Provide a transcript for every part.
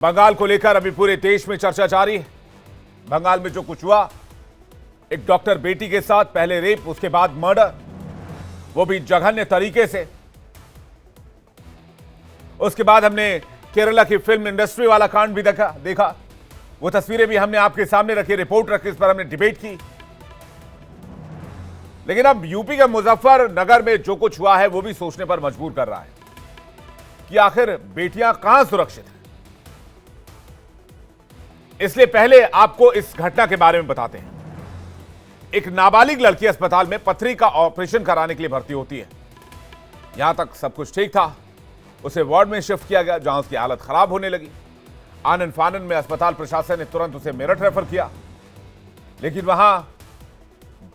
बंगाल को लेकर अभी पूरे देश में चर्चा जारी है। बंगाल में जो कुछ हुआ, एक डॉक्टर बेटी के साथ, पहले रेप, उसके बाद मर्डर, वो भी जघन्य तरीके से। उसके बाद हमने केरला की फिल्म इंडस्ट्री वाला कांड भी देखा। वो तस्वीरें भी हमने आपके सामने रखी, रिपोर्ट रखी, इस पर हमने डिबेट की। लेकिन अब यूपी के मुजफ्फरनगर में जो कुछ हुआ है वो भी सोचने पर मजबूर कर रहा है कि आखिर बेटियां कहां सुरक्षित हैं। इसलिए पहले आपको इस घटना के बारे में बताते हैं। एक नाबालिग लड़की अस्पताल में पथरी का ऑपरेशन कराने के लिए भर्ती होती है। यहां तक सब कुछ ठीक था। उसे वार्ड में शिफ्ट किया गया, जहां उसकी हालत खराब होने लगी। आनन फानन में अस्पताल प्रशासन ने तुरंत उसे मेरठ रेफर किया। लेकिन वहां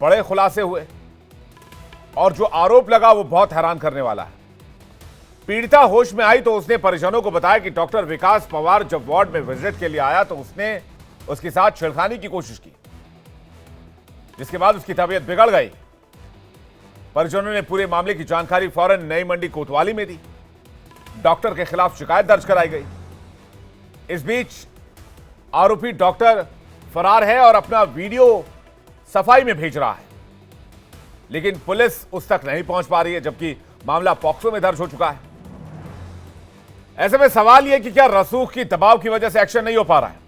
बड़े खुलासे हुए और जो आरोप लगा वो बहुत हैरान करने वाला है। पीड़िता होश में आई तो उसने परिजनों को बताया कि डॉक्टर विकास पवार जब वार्ड में विजिट के लिए आया तो उसने उसके साथ छेड़खानी की कोशिश की, जिसके बाद उसकी तबीयत बिगड़ गई। परिजनों ने पूरे मामले की जानकारी फौरन नई मंडी कोतवाली में दी। डॉक्टर के खिलाफ शिकायत दर्ज कराई गई। इस बीच आरोपी डॉक्टर फरार है और अपना वीडियो सफाई में भेज रहा है, लेकिन पुलिस उस तक नहीं पहुंच पा रही है, जबकि मामला पॉक्सो में दर्ज हो चुका है। ऐसे में सवाल यह कि क्या रसूख की दबाव की वजह से एक्शन नहीं हो पा रहा है?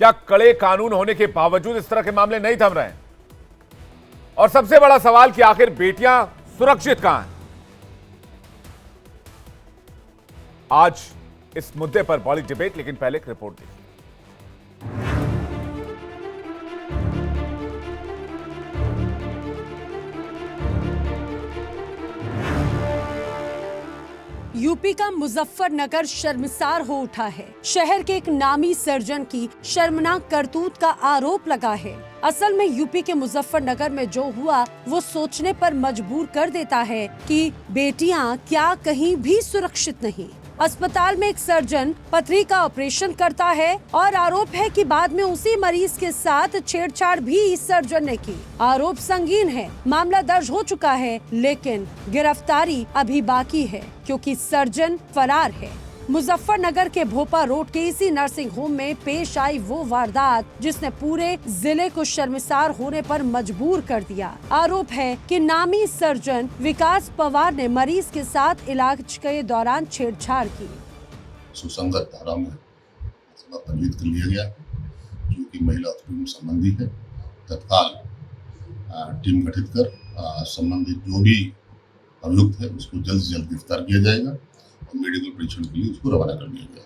क्या कड़े कानून होने के बावजूद इस तरह के मामले नहीं थम रहे हैं? और सबसे बड़ा सवाल कि आखिर बेटियां सुरक्षित कहां हैं? आज इस मुद्दे पर बड़ी डिबेट, लेकिन पहले एक रिपोर्ट देखिए। यूपी का मुजफ्फरनगर शर्मसार हो उठा है। शहर के एक नामी सर्जन की शर्मनाक करतूत का आरोप लगा है। असल में यूपी के मुजफ्फरनगर में जो हुआ वो सोचने पर मजबूर कर देता है कि बेटियां क्या कहीं भी सुरक्षित नहीं। अस्पताल में एक सर्जन पथरी का ऑपरेशन करता है और आरोप है कि बाद में उसी मरीज के साथ छेड़छाड़ भी इस सर्जन ने की। आरोप संगीन है, मामला दर्ज हो चुका है, लेकिन गिरफ्तारी अभी बाकी है क्योंकि सर्जन फरार है। मुजफ्फरनगर के भोपा रोड के इसी नर्सिंग होम में पेश आई वो वारदात जिसने पूरे जिले को शर्मसार होने पर मजबूर कर दिया। आरोप है कि नामी सर्जन विकास पवार ने मरीज के साथ इलाज के दौरान छेड़छाड़ की। सुसंगत धारा में तजवीज़ कर लिया गया, जो कि महिला उत्पीड़न संबंधी है। तत्काल टीम गठित कर संबंधित जो भी अभियुक्त है उसको जल्द से जल्द गिरफ्तार किया जाएगा। मेडिकल परीक्षण के लिए उसको रवाना कर दिया गया।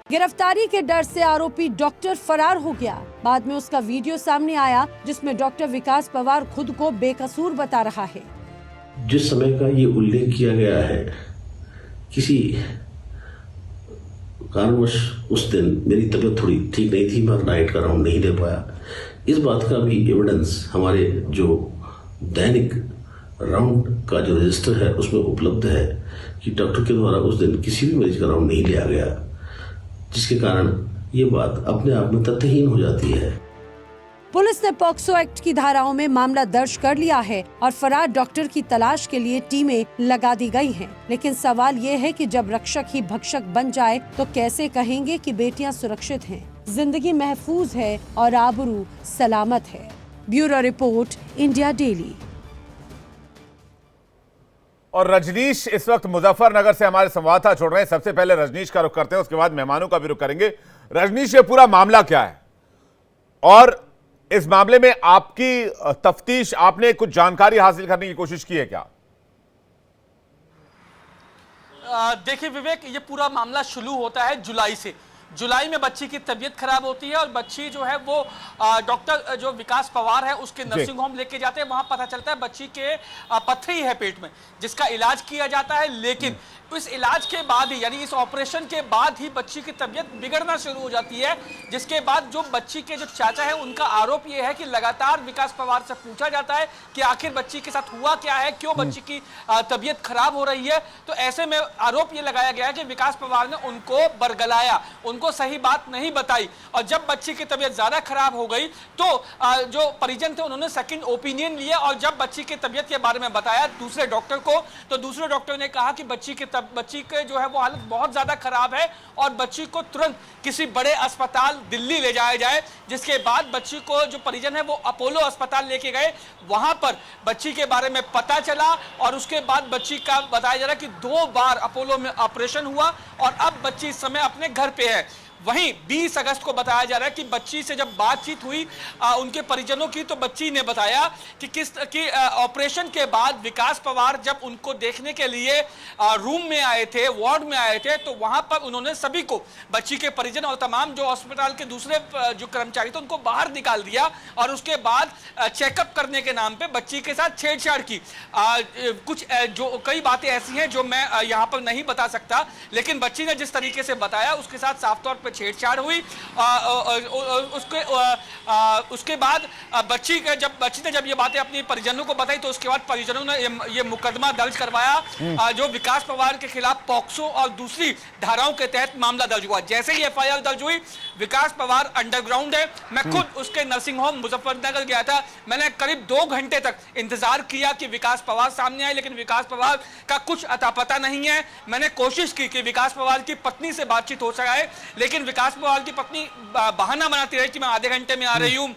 गिरफ्तारी के डर से आरोपी डॉक्टर फरार हो गया। बाद में उसका वीडियो सामने आया जिसमें डॉक्टर विकास पवार खुद को बेकसूर बता रहा है। जिस समय का ये उल्लेख किया गया है, किसी कारणवश उस दिन मेरी तबीयत थोड़ी ठीक नहीं थी, मैं नाइट का राउंड नहीं ले पाया। इस बात का भी एविडेंस हमारे जो दैनिक राउंड का जो रजिस्टर है उसमें उपलब्ध है कि डॉक्टर के द्वारा उस दिन किसी भी मरीज का राउंड नहीं लिया गया, जिसके कारण ये बात अपने आप में तथ्यहीन हो जाती है। पुलिस ने पॉक्सो एक्ट की धाराओं में मामला दर्ज कर लिया है और फरार डॉक्टर की तलाश के लिए टीमें लगा दी गई हैं। लेकिन सवाल ये है कि जब रक्षक ही भक्षक बन जाए तो कैसे कहेंगे कि बेटियां सुरक्षित हैं, जिंदगी महफूज है और आबरू सलामत है। Bureau report, India daily. और रजनीश इस वक्त मुजफ्फरनगर से हमारे संवाददाता जुड़ रहे हैं। सबसे पहले रजनीश का रुख करते हैं, उसके बाद मेहमानों का भी रुख करेंगे। रजनीश, ये पूरा मामला क्या है और इस मामले में आपकी तफ्तीश, आपने कुछ जानकारी हासिल करने की कोशिश की है क्या? देखिए विवेक, ये पूरा मामला शुरू होता है जुलाई से। जुलाई में बच्ची की तबीयत खराब होती है और बच्ची जो है वो डॉक्टर जो विकास पवार है उसके नर्सिंग होम लेके जाते हैं। वहां पता चलता है बच्ची के पथरी है पेट में, जिसका इलाज किया जाता है। लेकिन इस इलाज के बाद ही, यानी इस ऑपरेशन के बाद ही बच्ची की तबीयत बिगड़ना शुरू हो जाती है। जिसके बाद जो बच्ची के जो चाचा है उनका आरोप यह है कि लगातार विकास पवार से पूछा जाता है कि आखिर बच्ची के साथ हुआ क्या है, क्यों बच्ची की तबीयत खराब हो रही है। तो ऐसे में आरोप ये लगाया गया है कि विकास पवार ने उनको बरगलाया, उनको सही बात नहीं बताई, और जब बच्ची की तबीयत ज्यादा खराब हो गई तो जो परिजन थे उन्होंने सेकंड ओपिनियन लिया, और जब बच्ची की तबीयत के बारे में बताया दूसरे डॉक्टर को, तो दूसरे डॉक्टर ने कहा कि बच्ची के जो है वो हालत बहुत ज्यादा खराब है और बच्ची को तुरंत किसी बड़े अस्पताल दिल्ली ले जाया जाए। जिसके बाद बच्ची को जो परिजन है वो अपोलो अस्पताल लेके गए, वहां पर बच्ची के बारे में पता चला, और उसके बाद बच्ची का बताया जा रहा है कि 2 बार अपोलो में ऑपरेशन हुआ और अब बच्ची इस समय अपने घर पे है। वहीं 20 अगस्त को बताया जा रहा है कि बच्ची से जब बातचीत हुई उनके परिजनों की, तो बच्ची ने बताया कि ऑपरेशन के बाद विकास पवार जब उनको देखने के लिए रूम में आए थे, वार्ड में आए थे, तो वहां पर उन्होंने सभी को, बच्ची के परिजन और तमाम जो अस्पताल के दूसरे जो कर्मचारी थे उनको बाहर निकाल दिया, और उसके बाद चेकअप करने के नाम पे बच्ची के साथ छेड़छाड़ की। कुछ जो कई बातें ऐसी हैं जो मैं यहाँ पर नहीं बता सकता, लेकिन बच्ची ने जिस तरीके से बताया उसके साथ साफ तौर पे छेड़छाड़ हुई। उसके बाद बच्ची ने जब ये बातें अपनी परिजनों को बताई, तो उसके बाद परिजनों ने ये मुकदमा दर्ज करवाया, जो विकास पवार के खिलाफ पॉक्सो और दूसरी धाराओं के तहत मामला दर्ज हुआ। जैसे ही एफआईआर दर्ज हुई, विकास पवार अंडरग्राउंड है, मैं खुद उसके नर्सिंग होम मुजफ्फरनगर गया था, मैंने करीब 2 घंटे तक इंतजार किया कि विकास पवार सामने आए, लेकिन विकास पवार का कुछ अता पता नहीं है। मैंने कोशिश की कि विकास पवार की पत्नी से बातचीत हो सके, लेकिन विकास पवार की पत्नी बहाना बनाती रही कि मैं आधे घंटे में आ रही हूं,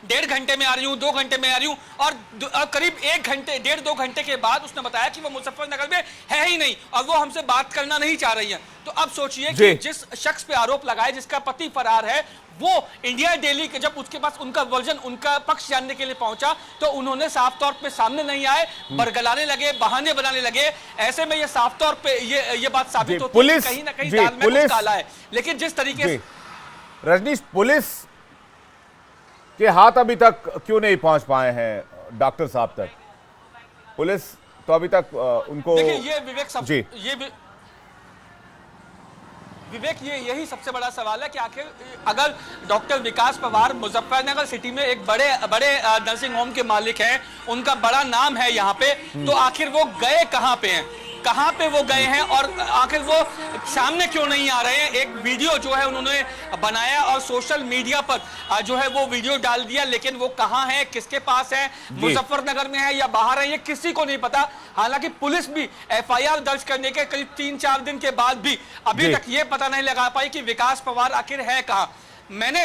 1.5 घंटे में आ रही हूं, 2 घंटे में आ रही हूं, और करीब 1.5-2 घंटे के बाद उसने बताया कि वो मुजफ्फरनगर में है ही नहीं और वो हमसे बात करना नहीं चाह रही है। तो अब सोचिए कि जिस शख्स पे आरोप लगाए, जिसका पति फरार है, वो इंडिया डेली के जब उसके पास उनका वर्जन, उनका पक्ष जानने के लिए पहुंचा, तो उन्होंने साफ तौर पे सामने नहीं आए, बरगलाने लगे, बहाने बनाने लगे। ऐसे में ये साफ तौर पे ये बात साबित होती है कि कहीं ना कहीं दाल में कुछ काला है। लेकिन जिस तरीके से रजनीश, पुलिस के हाथ अभी तक क्यों नहीं पहुंच पाए हैं डॉक्टर साहब तक? पुलिस तो अभी तक उनको, देखिए ये विवेक यही सबसे बड़ा सवाल है कि आखिर अगर डॉक्टर विकास पवार मुजफ्फरनगर सिटी में एक बड़े नर्सिंग होम के मालिक हैं, उनका बड़ा नाम है यहाँ पे, तो आखिर वो गए कहाँ पे हैं, कहाँ पे वो गए हैं, और आखिर वो सामने क्यों नहीं आ रहे हैं? एक वीडियो जो है उन्होंने बनाया और सोशल मीडिया पर जो है वो वीडियो डाल दिया, लेकिन वो कहाँ है, किसके पास है, मुजफ्फरनगर में है या बाहर है, ये किसी को नहीं पता। हालांकि पुलिस भी एफआईआर दर्ज करने के करीब 3-4 दिन के बाद भी अभी तक ये पता नहीं लगा पाई कि विकास पवार आखिर है कहाँ। मैंने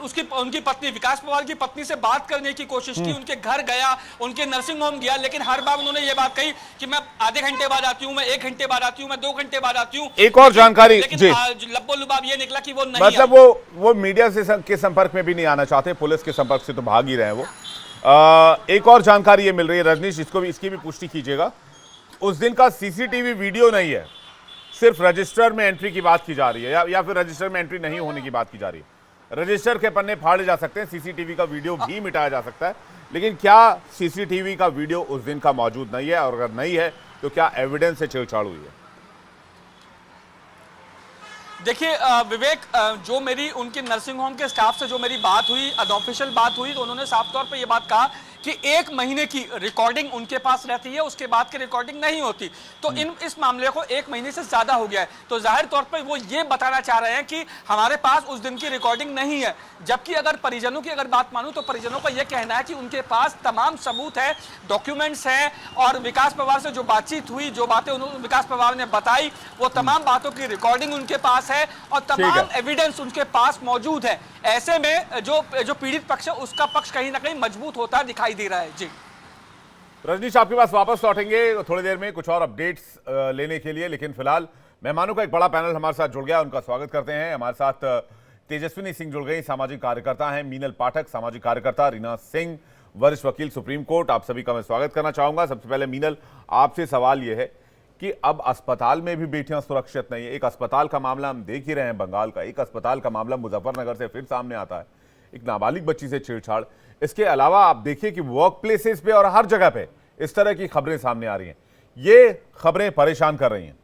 उनकी पत्नी, विकास पवार की पत्नी से बात करने की कोशिश की, उनके घर गया, उनके नर्सिंग होम गया, लेकिन हर बार उन्होंने ये बात कही कि मैं आधे घंटे बाद आती हूँ, मैं 1 घंटे बाद आती हूँ, मैं 2 घंटे बाद आती हूँ। एक और जानकारी, लेकिन लब्बो लुबाब ये निकला कि वो नहीं, मतलब वो मीडिया से के संपर्क में भी नहीं आना चाहते, पुलिस के संपर्क से तो भाग ही रहे हैं वो। एक और जानकारी ये मिल रही है रजनीश, इसकी भी पुष्टि कीजिएगा। उस दिन का सीसीटीवी वीडियो नहीं है, सिर्फ रजिस्टर में एंट्री की बात की जा रही है, या फिर रजिस्टर में एंट्री नहीं होने की बात की जा रही है। रजिस्टर के पन्ने फाड़े जा सकते हैं, सीसीटीवी का वीडियो भी मिटाया जा सकता है, लेकिन क्या सीसीटीवी का वीडियो उस दिन का मौजूद नहीं है? और अगर नहीं है तो क्या एविडेंस से छेड़छाड़ हुई है? देखिए विवेक, जो मेरी उनके नर्सिंग होम के स्टाफ से जो मेरी बात हुई, अनऑफिशियल बात हुई, तो उन्होंने साफ तौर पे ये बात कहा कि 1 महीने की रिकॉर्डिंग उनके पास रहती है, उसके बाद की रिकॉर्डिंग नहीं होती। तो इस मामले को 1 महीने से ज्यादा हो गया है, तो जाहिर तौर पर वो ये बताना चाह रहे हैं कि हमारे पास उस दिन की रिकॉर्डिंग नहीं है। जबकि अगर परिजनों की अगर बात मानूं तो परिजनों का यह कहना है कि उनके पास तमाम सबूत है, डॉक्यूमेंट्स हैं, और विकास पवार से जो बातचीत हुई, जो बातें विकास पवार ने बताई, वो तमाम बातों की रिकॉर्डिंग उनके पास है और तमाम एविडेंस उनके पास मौजूद है। ऐसे में जो पीड़ित पक्ष है उसका पक्ष कहीं ना कहीं मजबूत होता दिखाई दे रहा है। जी रजनीश, आपके पास वापस लौटेंगे थोड़ी देर में कुछ और अपडेट्स लेने के लिए, लेकिन फिलहाल मेहमानों का एक बड़ा पैनल हमारे साथ जुड़ गया, उनका स्वागत करते हैं। हमारे साथ तेजस्विनी सिंह जुड़ गई, सामाजिक कार्यकर्ता हैं, मीनल पाठक सामाजिक कार्यकर्ता, रीना सिंह वरिष्ठ वकील सुप्रीम कोर्ट। आप सभी का मैं स्वागत करना चाहूंगा। सबसे पहले मीनल, आपसे सवाल यह है कि अब अस्पताल में भी बेटियां सुरक्षित नहीं है। एक अस्पताल का मामला हम देख ही रहे हैं बंगाल का, एक अस्पताल का मामला मुजफ्फरनगर से फिर सामने आता है, एक नाबालिग बच्ची से छेड़छाड़। इसके अलावा आप देखिए कि वर्क प्लेसेस पे और हर जगह पे इस तरह की खबरें सामने आ रही हैं। ये खबरें परेशान कर रही हैं।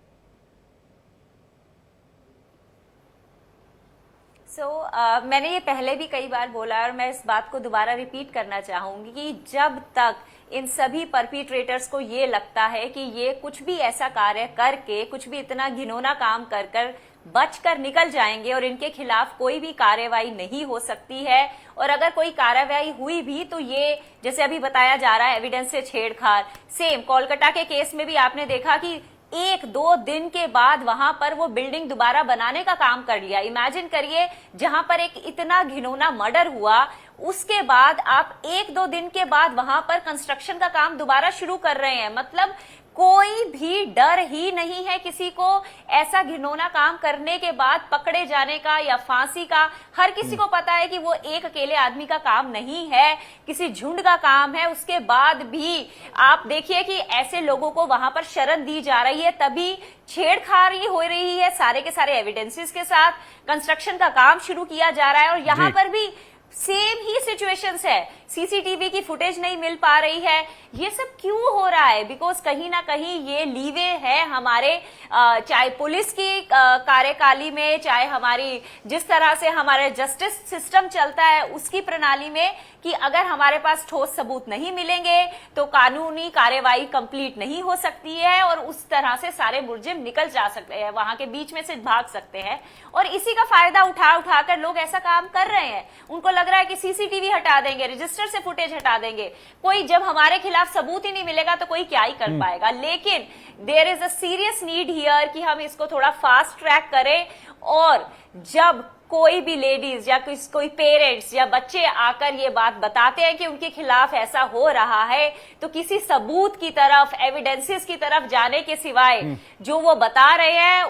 मैंने ये पहले भी कई बार बोला है और मैं इस बात को दोबारा रिपीट करना चाहूंगी कि जब तक इन सभी परपिट्रेटर्स को ये लगता है कि ये कुछ भी ऐसा कार्य करके, कुछ भी इतना घिनौना काम कर कर बचकर निकल जाएंगे और इनके खिलाफ कोई भी कार्रवाई नहीं हो सकती है, और अगर कोई कार्रवाई हुई भी तो ये जैसे अभी बताया जा रहा है एविडेंस से छेड़छाड़, सेम कोलकाता के केस में भी आपने देखा कि 1-2 दिन के बाद वहां पर वो बिल्डिंग दोबारा बनाने का काम कर लिया। इमेजिन करिए, जहां पर एक इतना घिनौना मर्डर हुआ उसके बाद आप 1-2 दिन के बाद वहां पर कंस्ट्रक्शन का काम दोबारा शुरू कर रहे हैं। मतलब कोई भी डर ही नहीं है किसी को ऐसा घिनौना काम करने के बाद पकड़े जाने का या फांसी का। हर किसी को पता है कि वो एक अकेले आदमी का काम नहीं है, किसी झुंड का काम है। उसके बाद भी आप देखिए कि ऐसे लोगों को वहां पर शरण दी जा रही है, तभी छेड़खानी हो रही है सारे के सारे एविडेंसेस के साथ, कंस्ट्रक्शन का काम शुरू किया जा रहा है। और यहाँ पर भी सेम ही सिचुएशंस है, सीसीटीवी की फुटेज नहीं मिल पा रही है। ये सब क्यों हो रहा है? बिकॉज कहीं ना कहीं ये लीवे है हमारे, चाहे पुलिस की कार्यकाली में, चाहे हमारी जिस तरह से हमारे जस्टिस सिस्टम चलता है उसकी प्रणाली में, कि अगर हमारे पास ठोस सबूत नहीं मिलेंगे तो कानूनी कार्यवाही कंप्लीट नहीं हो सकती है और उस तरह से सारे मुलजिम निकल जा सकते हैं, वहां के बीच में से भाग सकते हैं। और इसी का फायदा उठा कर लोग ऐसा काम कर रहे हैं। उनको लग रहा है कि सीसीटीवी हटा देंगे, रजिस्टर से फुटेज हटा देंगे, कोई जब हमारे खिलाफ सबूत ही नहीं मिलेगा तो कोई क्या ही कर पाएगा। लेकिन there is a serious need here कि हम इसको थोड़ा फास्ट ट्रैक करें, और जब कोई भी लेडीज या कोई पेरेंट्स या बच्चे आकर ये बात बताते हैं कि उनके खिलाफ ऐसा हो रहा है, तो किसी सबूत की तरफ, एविडेंसेस की तरफ जाने के सिवाय जो वो बता रहे हैं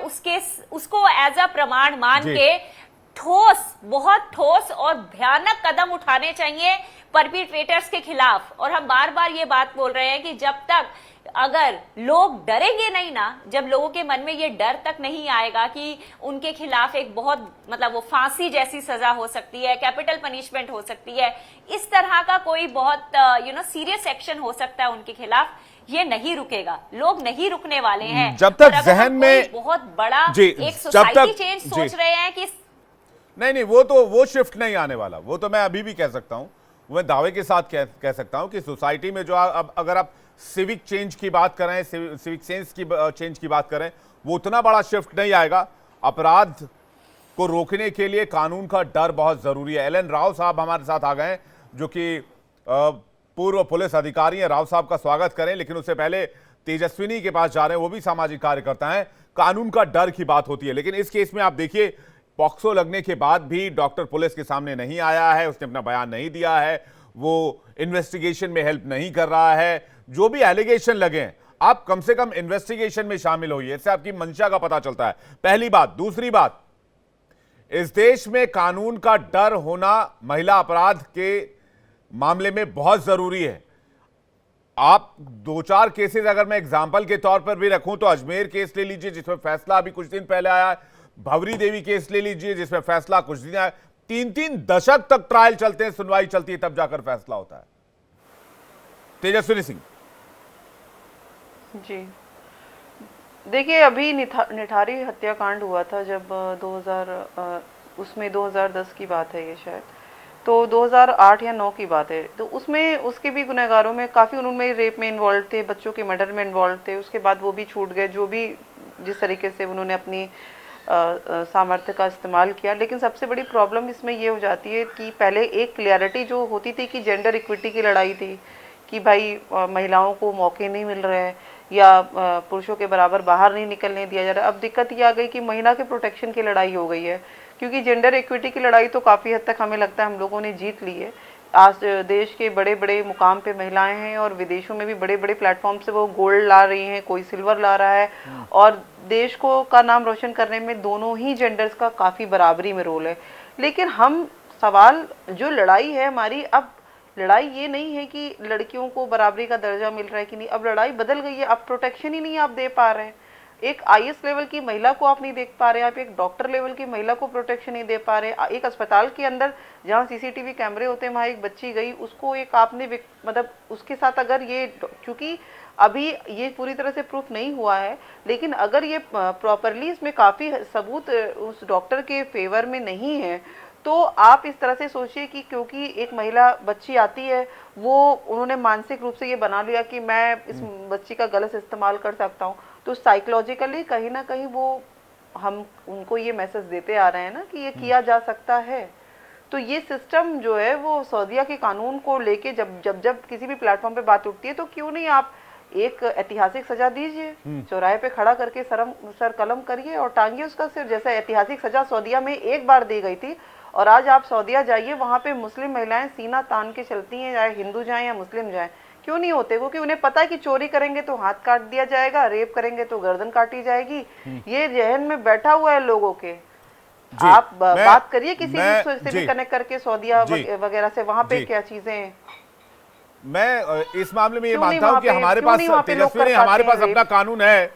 उसको एज अ प्रमाण मान के बहुत ठोस और भयानक कदम उठाने चाहिए परपिट्रेटर्स के खिलाफ। और हम बार बार ये बात बोल रहे हैं कि जब तक अगर लोग डरेंगे नहीं ना, जब लोगों के मन में ये डर तक नहीं आएगा कि उनके खिलाफ एक बहुत मतलब वो फांसी जैसी सजा हो सकती है, कैपिटल पनिशमेंट हो सकती है, इस तरह का कोई बहुत सीरियस एक्शन हो सकता है उनके खिलाफ, ये नहीं रुकेगा। लोग नहीं रुकने वाले हैं। जब तक जहन में बहुत बड़ा एक सोसाइटी चेंज सोच रहे हैं कि नहीं, वो शिफ्ट नहीं आने वाला। वो तो मैं अभी भी कह सकता हूं, मैं दावे के साथ कह सकता हूं कि सोसाइटी में जो अब अगर आप सिविक चेंज की बात करें, सिविक सेंस की चेंज की बात करें, वो उतना बड़ा शिफ्ट नहीं आएगा। अपराध को रोकने के लिए कानून का डर बहुत जरूरी है। एलन राव साहब हमारे साथ आ गए, जो कि पूर्व पुलिस अधिकारी हैं। राव साहब का स्वागत करें, लेकिन उससे पहले तेजस्विनी के पास जा रहे हैं, वो भी सामाजिक कार्यकर्ता हैं। कानून का डर की बात होती है, लेकिन इस केस में आप देखिए, पॉक्सो लगने के बाद भी डॉक्टर पुलिस के सामने नहीं आया है, उसने अपना बयान नहीं दिया है, वो इन्वेस्टिगेशन में हेल्प नहीं कर रहा है। जो भी एलिगेशन लगे हैं, आप कम से कम इन्वेस्टिगेशन में शामिल होइए, इससे आपकी मंशा का पता चलता है। पहली बात। दूसरी बात, इस देश में कानून का डर होना महिला अपराध के मामले में बहुत जरूरी है। आप 2-4 केसेस अगर मैं एग्जाम्पल के तौर पर भी रखूं तो अजमेर केस ले लीजिए, जिसमें फैसला अभी कुछ दिन पहले आया है। भवरी देवी केस ले लीजिए, जिसमें फैसला कुछ दिन आया। 3-3 दशक तक ट्रायल चलते हैं, सुनवाई चलती है, तब जाकर फैसला होता है। तेजस्विनी सिंह जी, देखिए, अभी निठारी हत्याकांड हुआ था जब 2010 की बात है ये शायद, तो 2008 या 9 की बात है। तो उसमें उसके भी गुनहगारों में काफ़ी, उनमें रेप में इन्वॉल्व थे, बच्चों के मर्डर में इन्वॉल्व थे। उसके बाद वो भी छूट गए, जो भी जिस तरीके से उन्होंने अपनी सामर्थ्य का इस्तेमाल किया। लेकिन सबसे बड़ी प्रॉब्लम इसमें ये हो जाती है कि पहले एक क्लियरिटी जो होती थी कि जेंडर इक्विटी की लड़ाई थी, कि भाई महिलाओं को मौके नहीं मिल रहे हैं या पुरुषों के बराबर बाहर नहीं निकलने दिया जा रहा। अब दिक्कत ये आ गई कि महिला के प्रोटेक्शन की लड़ाई हो गई है, क्योंकि जेंडर इक्विटी की लड़ाई तो काफ़ी हद तक हमें लगता है हम लोगों ने जीत ली है। आज देश के बड़े बड़े मुकाम पे महिलाएं हैं और विदेशों में भी बड़े बड़े प्लेटफॉर्म से वो गोल्ड ला रही हैं, कोई सिल्वर ला रहा है, और देश को का नाम रोशन करने में दोनों ही जेंडर्स का काफ़ी बराबरी में रोल है। लेकिन हम सवाल जो लड़ाई है हमारी, अब लड़ाई ये नहीं है कि लड़कियों को बराबरी का दर्जा मिल रहा है कि नहीं, अब लड़ाई बदल गई है। अब प्रोटेक्शन ही नहीं आप दे पा रहे हैं। एक आईएएस लेवल की महिला को आप नहीं देख पा रहे, आप एक डॉक्टर लेवल की महिला को प्रोटेक्शन नहीं दे पा रहे। एक अस्पताल के अंदर जहाँ सीसीटीवी कैमरे होते हैं वहाँ एक बच्ची गई, उसको एक आपने मतलब उसके साथ अगर ये, क्योंकि अभी ये पूरी तरह से प्रूफ नहीं हुआ है, लेकिन अगर ये प्रॉपरली इसमें काफ़ी सबूत उस डॉक्टर के फेवर में नहीं है, तो आप इस तरह से सोचिए कि क्योंकि एक महिला बच्ची आती है, वो उन्होंने मानसिक रूप से ये बना लिया कि मैं इस बच्ची का गलत इस्तेमाल कर सकता हूँ, तो साइकोलॉजिकली कहीं ना कहीं वो हम उनको ये मैसेज देते आ रहे हैं ना कि ये किया जा सकता है। तो ये सिस्टम जो है वो सऊदीया के कानून को लेके जब किसी भी प्लेटफॉर्म पे बात उठती है, तो क्यों नहीं आप एक ऐतिहासिक सजा दीजिए, चौराहे पे खड़ा करके सर कलम करिए और टांगिए उसका सिर, जैसे ऐतिहासिक सजा सऊदीया में एक बार दी गई थी। और आज आप सऊदीया जाइए, वहाँ पे मुस्लिम महिलाएं सीना तान के चलती हैं, चाहे हिंदू जाएं या मुस्लिम जाएं। क्यों नहीं होते? क्योंकि उन्हें पता है कि चोरी करेंगे तो हाथ काट दिया जाएगा, रेप करेंगे तो गर्दन काटी जाएगी। ये जहन में बैठा हुआ है लोगों के। आप बात करिए किसी से भी कनेक्ट करके सऊदीया वगैरह से, वहाँ पे क्या चीजें। मैं इस मामले में ये मानता हूं कि हमारे पास तेजस्वी नहीं, हमारे पास अपना कानून है,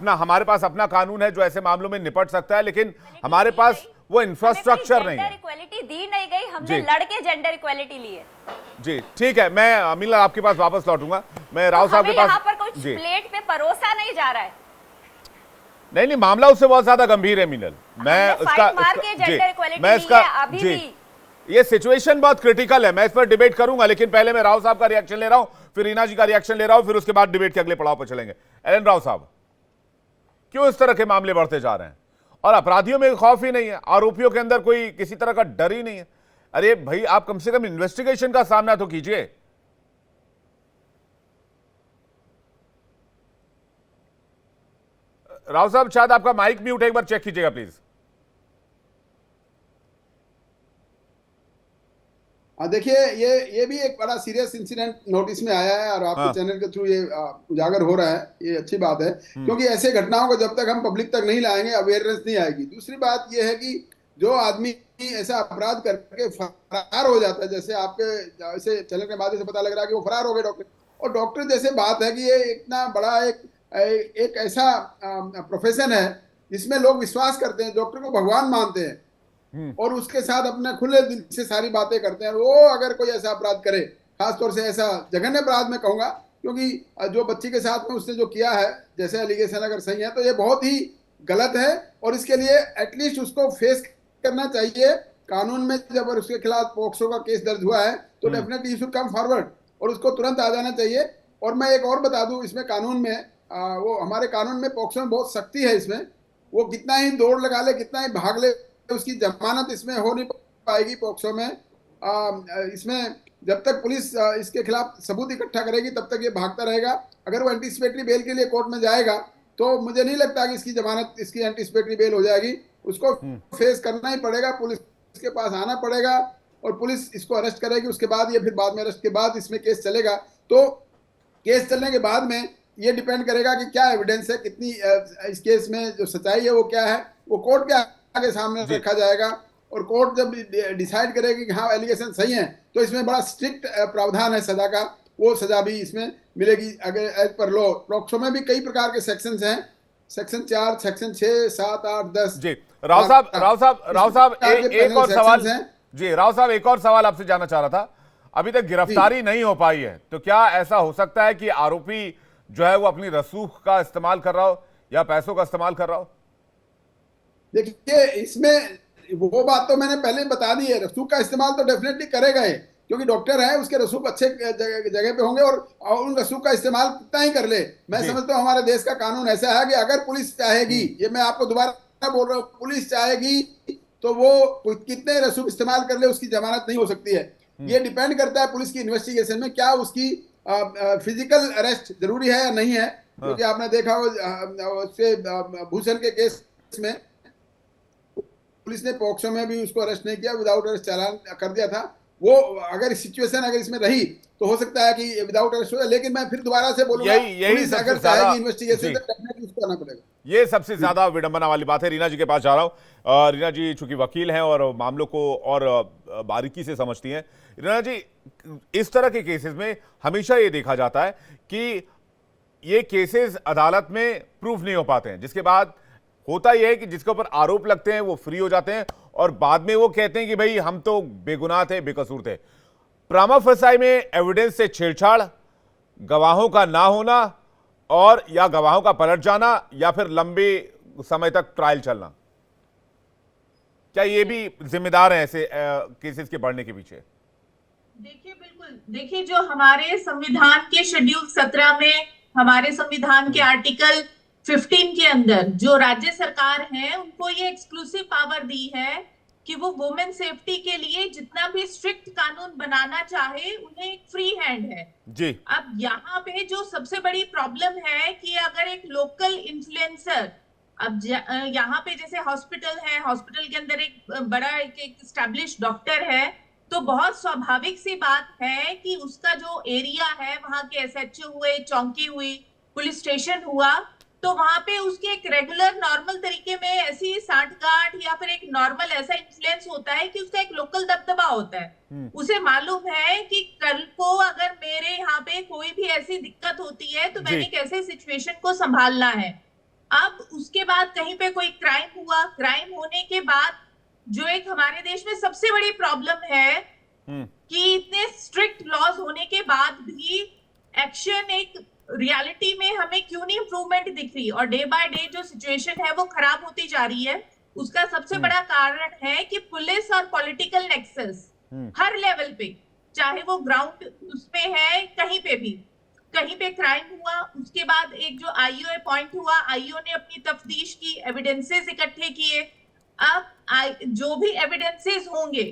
हमारे पास अपना कानून है जो ऐसे मामलों में निपट सकता है, लेकिन हमारे पास वो इंफ्रास्ट्रक्चर नहीं है। जेंडर इक्वालिटी दी नहीं गई, हमने लड़के जेंडर इक्वालिटी ली है। जी ठीक है, मैं मिलर आपके पास वापस लौटूंगा। मैं राव साहब के पास, यहाँ पर कुछ प्लेट पे परोसा नहीं जा रहा है। नहीं, मामला उससे बहुत ज्यादा गंभीर है मिलर। मैं उसका जी, ये सिचुएशन बहुत क्रिटिकल है, मैं इस पर डिबेट करूंगा, लेकिन पहले मैं राव साहब का रिएक्शन ले रहा हूं, फिर रीना जी का रिएक्शन ले रहा हूं, फिर उसके बाद डिबेट के अगले पड़ाव पर चलेंगे। एलन राव साहब, क्यों इस तरह के मामले बढ़ते जा रहे हैं और अपराधियों में खौफ ही नहीं है, आरोपियों के अंदर कोई किसी तरह का डर ही नहीं है? अरे भाई, आप कम से कम इन्वेस्टिगेशन का सामना तो कीजिए। राव साहब, शायद आपका माइक म्यूट है, एक बार चेक कीजिएगा प्लीज। देखिए, ये भी एक बड़ा सीरियस इंसिडेंट नोटिस में आया है और आपके चैनल के थ्रू ये उजागर हो रहा है, ये अच्छी बात है, क्योंकि ऐसे घटनाओं को जब तक हम पब्लिक तक नहीं लाएंगे अवेयरनेस नहीं आएगी। दूसरी बात ये है कि जो आदमी ऐसा अपराध करके फरार हो जाता है, जैसे आपके ऐसे चैनल के माध्यम से पता लग रहा है कि वो फरार हो गए डॉक्टर, और डॉक्टर जैसे बात है कि ये इतना बड़ा एक ऐसा प्रोफेशन है जिसमें लोग विश्वास करते हैं, डॉक्टर को भगवान मानते हैं और उसके साथ अपने खुले दिल से सारी बातें करते हैं। वो अगर कोई ऐसा अपराध करे, खासतौर से ऐसा जघन्य अपराध में कहूंगा, क्योंकि जो बच्ची के साथ में उसने जो किया है, जैसे एलिगेशन अगर सही है तो ये बहुत ही गलत है और इसके लिए एटलीस्ट उसको फेस करना चाहिए कानून में। जब उसके खिलाफ पोक्सो का केस दर्ज हुआ है तो definitely you should come forward और उसको तुरंत आ जाना चाहिए। और मैं एक और बता दूं, इसमें कानून में वो हमारे कानून में पोक्सो में बहुत सख्ती है। इसमें वो कितना ही दौड़ लगा ले, कितना ही भाग ले, उसकी जमानत इसमें हो नहीं पाएगी पोक्सो में। इसमें जब तक पुलिस इसके खिलाफ सबूत इकट्ठा करेगी तब तक ये भागता रहेगा। अगर वो एंटीसिपेटरी बेल के लिए कोर्ट में जाएगा तो मुझे नहीं लगता कि इसकी जमानत, इसकी एंटीसिपेटरी बेल हो जाएगी। उसको फेस करना ही पड़ेगा, पुलिस के पास आना पड़ेगा और पुलिस इसको अरेस्ट करेगी। उसके बाद ये फिर बाद में अरेस्ट के बाद इसमें केस चलेगा। तो केस चलने के बाद में ये डिपेंड करेगा कि क्या एविडेंस है, कितनी इस केस में जो सच्चाई है वो क्या है, वो कोर्ट के आगे सामने रखा जाएगा और कोर्ट जब डिसाइड करेगी कि हाँ एलिगेशन सही है तो इसमें बड़ा स्ट्रिक्ट प्रावधान है सजा का, वो सजा भी इसमें मिलेगी अगर एज पर लॉ। पोक्सो में भी कई प्रकार के सेक्शंस हैं, सेक्शन 4, सेक्शन 6, 7, 8, 10। जी राव साहब एक और सवाल जी, राव साहब एक और सवाल आपसे जानना चाह रहा था। अभी तक गिरफ्तारी नहीं हो पाई है, तो क्या ऐसा हो सकता है कि आरोपी जो है वो अपनी रसूख का इस्तेमाल कर रहा हो या पैसों का इस्तेमाल कर रहा हो? देखिए, इसमें वो बात तो मैंने पहले बता दी है, रसूख का इस्तेमाल तो डेफिनेटली करेगा ही, क्योंकि डॉक्टर है, उसके रसूख अच्छे जगह पे होंगे और उन रसूख का इस्तेमाल कितना ही कर ले। मैं समझता हूँ हमारे देश का कानून ऐसा है कि अगर पुलिस चाहेगी, ये मैं आपको दोबारा बोल रहा हूँ, पुलिस चाहेगी तो वो कितने रसूख इस्तेमाल कर ले उसकी जमानत नहीं हो सकती है। ये डिपेंड करता है पुलिस की इन्वेस्टिगेशन में, क्या उसकी फिजिकल अरेस्ट जरूरी है या नहीं है। क्योंकि आपने देखा उससे भूषण के केस में पुलिस ने पोक्सो में भी उसको अरेस्ट नहीं किया, विदाउट अरेस्ट चालान कर दिया था। वो अगर सिचुएशन अगर इसमें रही तो हो सकता है कि विदाउट अरेस्ट हो, लेकिन मैं फिर दोबारा से बोलूंगा पुलिस अगर चाहेगी इन्वेस्टिगेशन तो डेफिनेटली उसको आना पड़ेगा। ये सबसे ज्यादा विडंबना वाली बात है। रीना जी के पास जा रहा हूं। रीना जी चूंकि वकील हैं और मामलों को और बारीकी से समझती हैं। रीना जी, इस तरह के केसेस में हमेशा ये देखा जाता है कि ये केसेस अदालत में प्रूफ नहीं हो पाते हैं, जिसके बाद होता यह है कि जिसके ऊपर आरोप लगते हैं वो फ्री हो जाते हैं और बाद में वो कहते हैं कि भाई हम तो बेगुनाह थे, बेकसूर थे। प्रामा फसाई में एविडेंस से छेड़छाड़, गवाहों का ना होना और या गवाहों का पलट जाना या फिर लंबे समय तक ट्रायल चलना, क्या ये भी जिम्मेदार है ऐसे केसेस के बढ़ने के पीछे? देखिए बिल्कुल, देखिए जो हमारे संविधान के शेड्यूल 17 में, हमारे संविधान के आर्टिकल 15 के अंदर जो राज्य सरकार है उनको ये एक्सक्लूसिव पावर दी है कि वो वुमेन सेफ्टी के लिए जितना भी स्ट्रिक्ट कानून बनाना चाहे उन्हें एक फ्री हैंड है जी। अब यहाँ पे जो सबसे बड़ी प्रॉब्लम है कि अगर एक लोकल इन्फ्लुएंसर, अब यहाँ पे जैसे हॉस्पिटल है, हॉस्पिटल के अंदर एक बड़ा एक एस्टैब्लिश डॉक्टर है, तो बहुत स्वाभाविक सी बात है कि उसका जो एरिया है, वहां के एसएचओ हुए, चौकी हुई, पुलिस स्टेशन हुआ, तो वहां पे उसके एक रेगुलर नॉर्मल तरीके में ऐसी सांठगांठ या फिर एक नॉर्मल ऐसा इन्फ्लुएंस होता है कि उसका एक लोकल दबदबा होता है। उसे मालूम है कि कल को अगर मेरे यहाँ पे कोई भी ऐसी दिक्कत होती है तो मैंने कैसे सिचुएशन को संभालना है। अब उसके बाद कहीं पे कोई क्राइम हुआ, क्राइम होने के बाद जो एक हमारे देश में सबसे बड़ी प्रॉब्लम है कि इतने स्ट्रिक्ट लॉज होने के बाद भी एक्शन एक रियलिटी में हमें क्यों नहीं इंप्रूवमेंट दिख रही और डे बाय डे जो सिचुएशन है वो खराब होती जा रही है। उसका सबसे बड़ा कारण है कि पुलिस और पॉलिटिकल नेक्सस हर लेवल पे, चाहे वो ग्राउंड उसमें है, कहीं पे भी, कहीं पे क्राइम हुआ, उसके बाद एक जो आईओ अपॉइंट हुआ, आईओ ने अपनी तफ्तीश की, एविडेंसेस इकट्ठे किए। अब जो भी एविडेंसेस होंगे,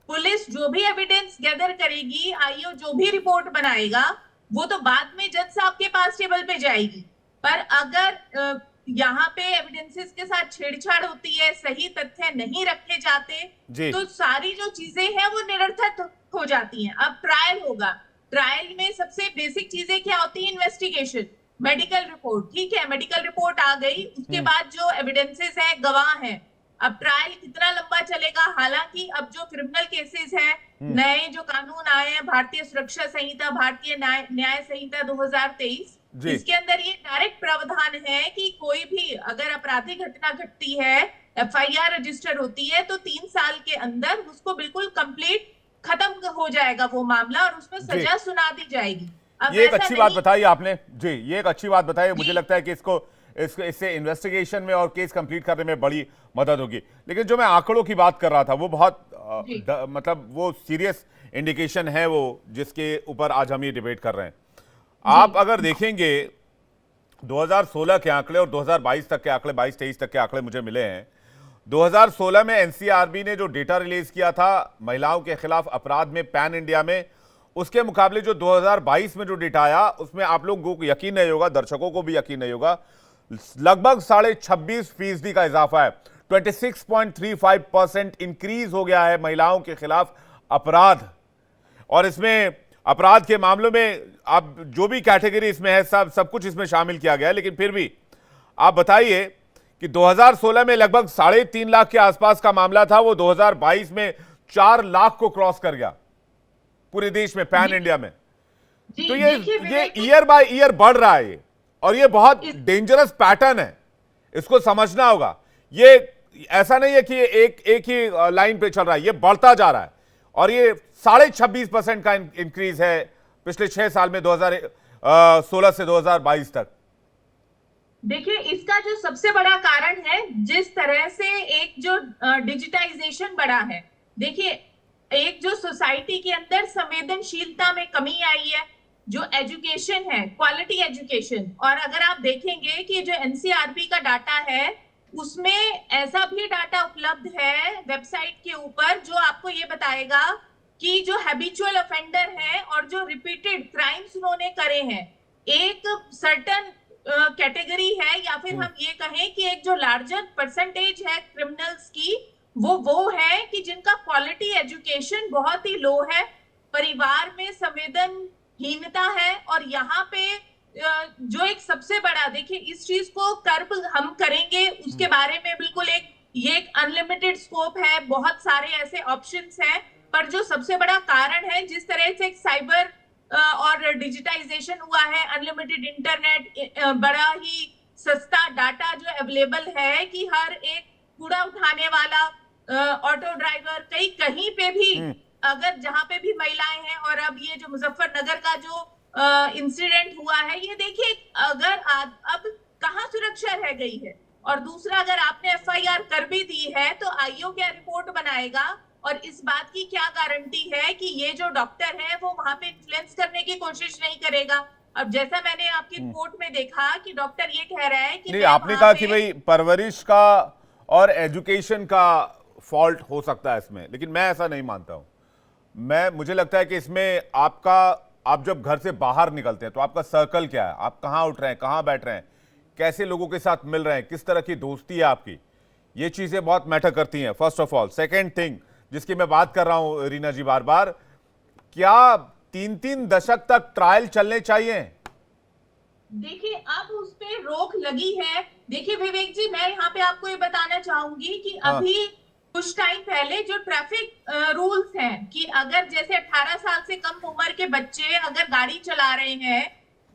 पुलिस जो भी एविडेंस गैदर करेगी, आईओ जो भी रिपोर्ट बनाएगा, वो तो बाद में जज साहब के पास टेबल पे जाएगी। पर अगर यहाँ पे एविडेंसेस के साथ छेड़छाड़ होती है, सही तथ्य नहीं रखे जाते, तो सारी जो चीजें हैं वो निरर्थक हो जाती हैं। अब ट्रायल होगा, ट्रायल में सबसे बेसिक चीजें क्या होती है? इन्वेस्टिगेशन, मेडिकल रिपोर्ट, ठीक है, मेडिकल रिपोर्ट आ गई, उसके बाद जो एविडेंसेस है, गवाह है, अब ट्रायल कितना लंबा चलेगा। हालांकि अब जो क्रिमिनल केसेस हैं, नए जो कानून आए हैं, भारतीय सुरक्षा संहिता, भारतीय न्याय संहिता 2023, इसके अंदर ये डायरेक्ट प्रावधान है कि कोई भी अगर आपराधिक घटना घटती है, एफआईआर रजिस्टर होती है, तो 3 साल के अंदर उसको बिल्कुल कंप्लीट खत्म हो जाएगा वो मामला और उसमें सजा सुना दी जाएगी। ये एक अच्छी बात बताई आपने जी, ये एक अच्छी बात बताई। मुझे लगता है कि इससे इन्वेस्टिगेशन में और केस कंप्लीट करने में बड़ी मदद होगी। लेकिन जो मैं आंकड़ों की बात कर रहा था वो बहुत मतलब वो सीरियस इंडिकेशन है वो, जिसके ऊपर आज हम ये डिबेट कर रहे हैं। आप अगर देखेंगे 2016 के आंकड़े और 2022 तक के आंकड़े, 22-23 तक के आंकड़े मुझे मिले हैं। 2016 में एनसीआरबी ने जो डेटा रिलीज किया था महिलाओं के खिलाफ अपराध में पैन इंडिया में, उसके मुकाबले जो 2022 में जो डेटा आया उसमें आप लोगों को यकीन नहीं होगा, दर्शकों को भी यकीन नहीं होगा, लगभग 26.5% का इजाफा है। 26.35% इंक्रीज हो गया है महिलाओं के खिलाफ अपराध। और इसमें अपराध के मामलों में आप जो भी कैटेगरी इसमें है सब कुछ इसमें शामिल किया गया है। लेकिन फिर भी आप बताइए कि 2016 में लगभग 3.5 लाख के आसपास का मामला था, वो 2022 में 4 लाख को क्रॉस कर गया पूरे देश में, पैन इंडिया में। तो ये ईयर बाय ईयर बढ़ रहा है और ये बहुत डेंजरस पैटर्न है, इसको समझना होगा। ये ऐसा नहीं है कि एक ही लाइन पे चल रहा है, ये बढ़ता जा रहा है और ये 26.5% का इंक्रीज है पिछले 6 साल में, 2016 से 2022 तक। देखिए, इसका जो सबसे बड़ा कारण है, जिस तरह से एक जो डिजिटाइजेशन बढ़ा है, देखिए एक जो सोसाइटी के अंदर संवेदनशीलता में कमी आई है, जो एजुकेशन है, क्वालिटी एजुकेशन। और अगर आप देखेंगे कि जो एनसीआरबी का डाटा है उसमें ऐसा भी डाटा उपलब्ध है वेबसाइट के ऊपर जो आपको ये बताएगा कि जो हैबिचुअल ऑफेंडर है और जो रिपीटेड क्राइम्स उन्होंने करे हैं, एक सर्टन कैटेगरी है, या फिर हम ये कहें कि एक जो लार्जर परसेंटेज है क्रिमिनल्स की, वो है कि जिनका क्वालिटी एजुकेशन बहुत ही लो है, परिवार में संवेदनहीनता है। और यहाँ पे जो एक सबसे बड़ा, देखिए इस चीज को कर्ब हम करेंगे उसके बारे में बिल्कुल ये एक अनलिमिटेड स्कोप है, बहुत सारे ऐसे ऑप्शंस हैं, पर जो सबसे बड़ा कारण है, जिस तरह से एक साइबर और डिजिटाइजेशन हुआ है, अनलिमिटेड इंटरनेट, बड़ा ही सस्ता डाटा जो अवेलेबल है कि हर एक कूड़ा उठाने वाला, ऑटो ड्राइवर, कहीं पे भी अगर जहां पे भी महिलाएं हैं, और अब ये जो मुजफ्फरनगर का जो इंसिडेंट हुआ है, ये देखिए अगर अब कहाँ सुरक्षा रह गई है। और दूसरा, अगर आपने एफआईआर कर भी दी है तो आईओ क्या रिपोर्ट बनाएगा, और इस बात की क्या गारंटी है कि ये जो डॉक्टर है वो वहां पे इन्फ्लुएंस करने की कोशिश नहीं करेगा। अब जैसा मैंने आपकी रिपोर्ट में देखा कि डॉक्टर ये कह रहा है कि नहीं, आपने कहा कि भाई परवरिश का और एजुकेशन का फॉल्ट हो सकता है इसमें, लेकिन मैं ऐसा नहीं मानता हूं। मुझे लगता है कि इसमें आप जब घर से बाहर निकलते हैं तो आपका सर्कल क्या है, आप कहां उठ रहे हैं, कहां बैठ रहे हैं, कैसे लोगों के साथ मिल रहे हैं, किस तरह की दोस्ती है आपकी, ये चीजें बहुत मैटर करती हैं first of all. Second thing जिसकी मैं बात कर रहा हूं रीना जी बार बार, क्या 3-3 दशक तक ट्रायल चलने चाहिए? देखिए अब उस पे रोक लगी है। देखिए विवेक जी, मैं यहाँ पे आपको ये बताना चाहूंगी कि अभी कुछ टाइम पहले जो ट्रैफिक रूल्स हैं कि अगर जैसे 18 साल से कम उम्र के बच्चे अगर गाड़ी चला रहे हैं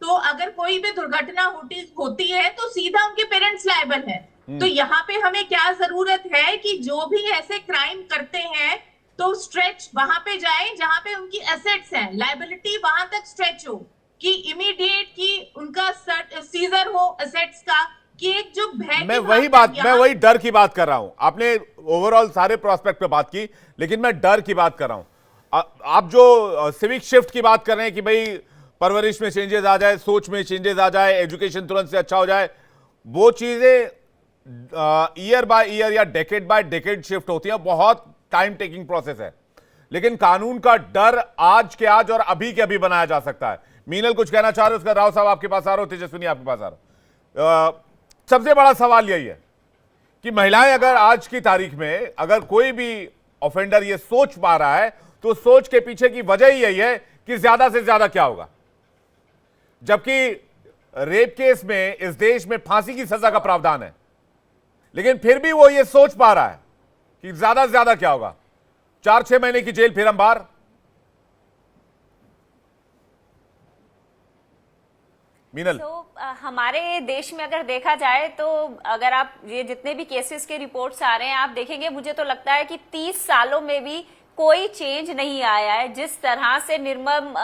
तो अगर कोई भी दुर्घटना होती है तो सीधा उनके पेरेंट्स लायबल है। तो यहाँ पे हमें क्या जरूरत है कि जो भी ऐसे क्राइम करते हैं तो स्ट्रेच वहां पे जाए जहां पे उनकी एसेट्स हैं, लायबिलिटी वहां तक स्ट्रेच हो कि इमीडिएट कि उनका सीजर हो एसेट्स का, कि एक जो भय, मैं वही डर की बात कर रहा हूं। आपने ओवरऑल सारे प्रोस्पेक्ट पे बात की, लेकिन मैं डर की बात कर रहा हूं। आप जो सिविक शिफ्ट की बात कर रहे हैं कि भाई परवरिश में चेंजेस आ जाए, सोच में चेंजेस आ जाए, एजुकेशन तुरंत से अच्छा हो जाए, वो चीजें ईयर बाय ईयर या डेकेड बाय डेकेड शिफ्ट होती है, बहुत टाइम टेकिंग प्रोसेस है। लेकिन कानून का डर आज के आज और अभी के अभी बनाया जा सकता है। मीनल कुछ कहना चाह रहे हो, उसका राव साहब आपके पास आ रहे हो, तेजस्विनी आपके पास आ रहे हो। सबसे बड़ा सवाल यही है कि महिलाएं अगर आज की तारीख में अगर कोई भी ऑफेंडर ये सोच पा रहा है तो सोच के पीछे की वजह ही यही है कि ज्यादा से ज्यादा क्या होगा, जबकि रेप केस में इस देश में फांसी की सजा का प्रावधान है, लेकिन फिर भी वो ये सोच पा रहा है कि ज्यादा से ज्यादा क्या होगा, 4-6 महीने की जेल फिर हम बाहर। मीनल, हमारे देश में अगर देखा जाए तो अगर आप ये जितने भी केसेस के रिपोर्ट्स आ रहे हैं आप देखेंगे, मुझे तो लगता है कि 30 सालों में भी कोई चेंज नहीं आया है। जिस तरह से निर्मम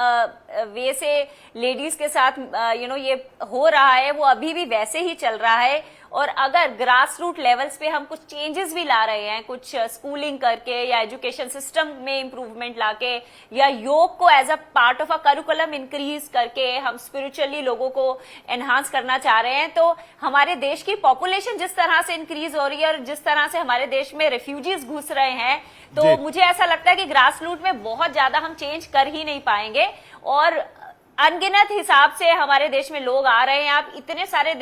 वे से लेडीज के साथ ये हो रहा है वो अभी भी वैसे ही चल रहा है। और अगर ग्रास रूट लेवल्स पे हम कुछ चेंजेस भी ला रहे हैं, कुछ स्कूलिंग करके या एजुकेशन सिस्टम में इंप्रूवमेंट लाके या योग को as a part of a curriculum increase करके हम स्पिरिचुअली लोगों को एनहांस करना चाह रहे हैं, तो हमारे देश की पॉपुलेशन जिस तरह से इंक्रीज हो रही है और जिस तरह से हमारे देश में रेफ्यूजीज घुस रहे हैं, तो मुझे ऐसा लगता है कि ग्रास रूट में बहुत ज्यादा हम चेंज कर ही नहीं पाएंगे। और अनगिनत हिसाब से हमारे देश में लोग आ रहे हैं, आप इतने सारे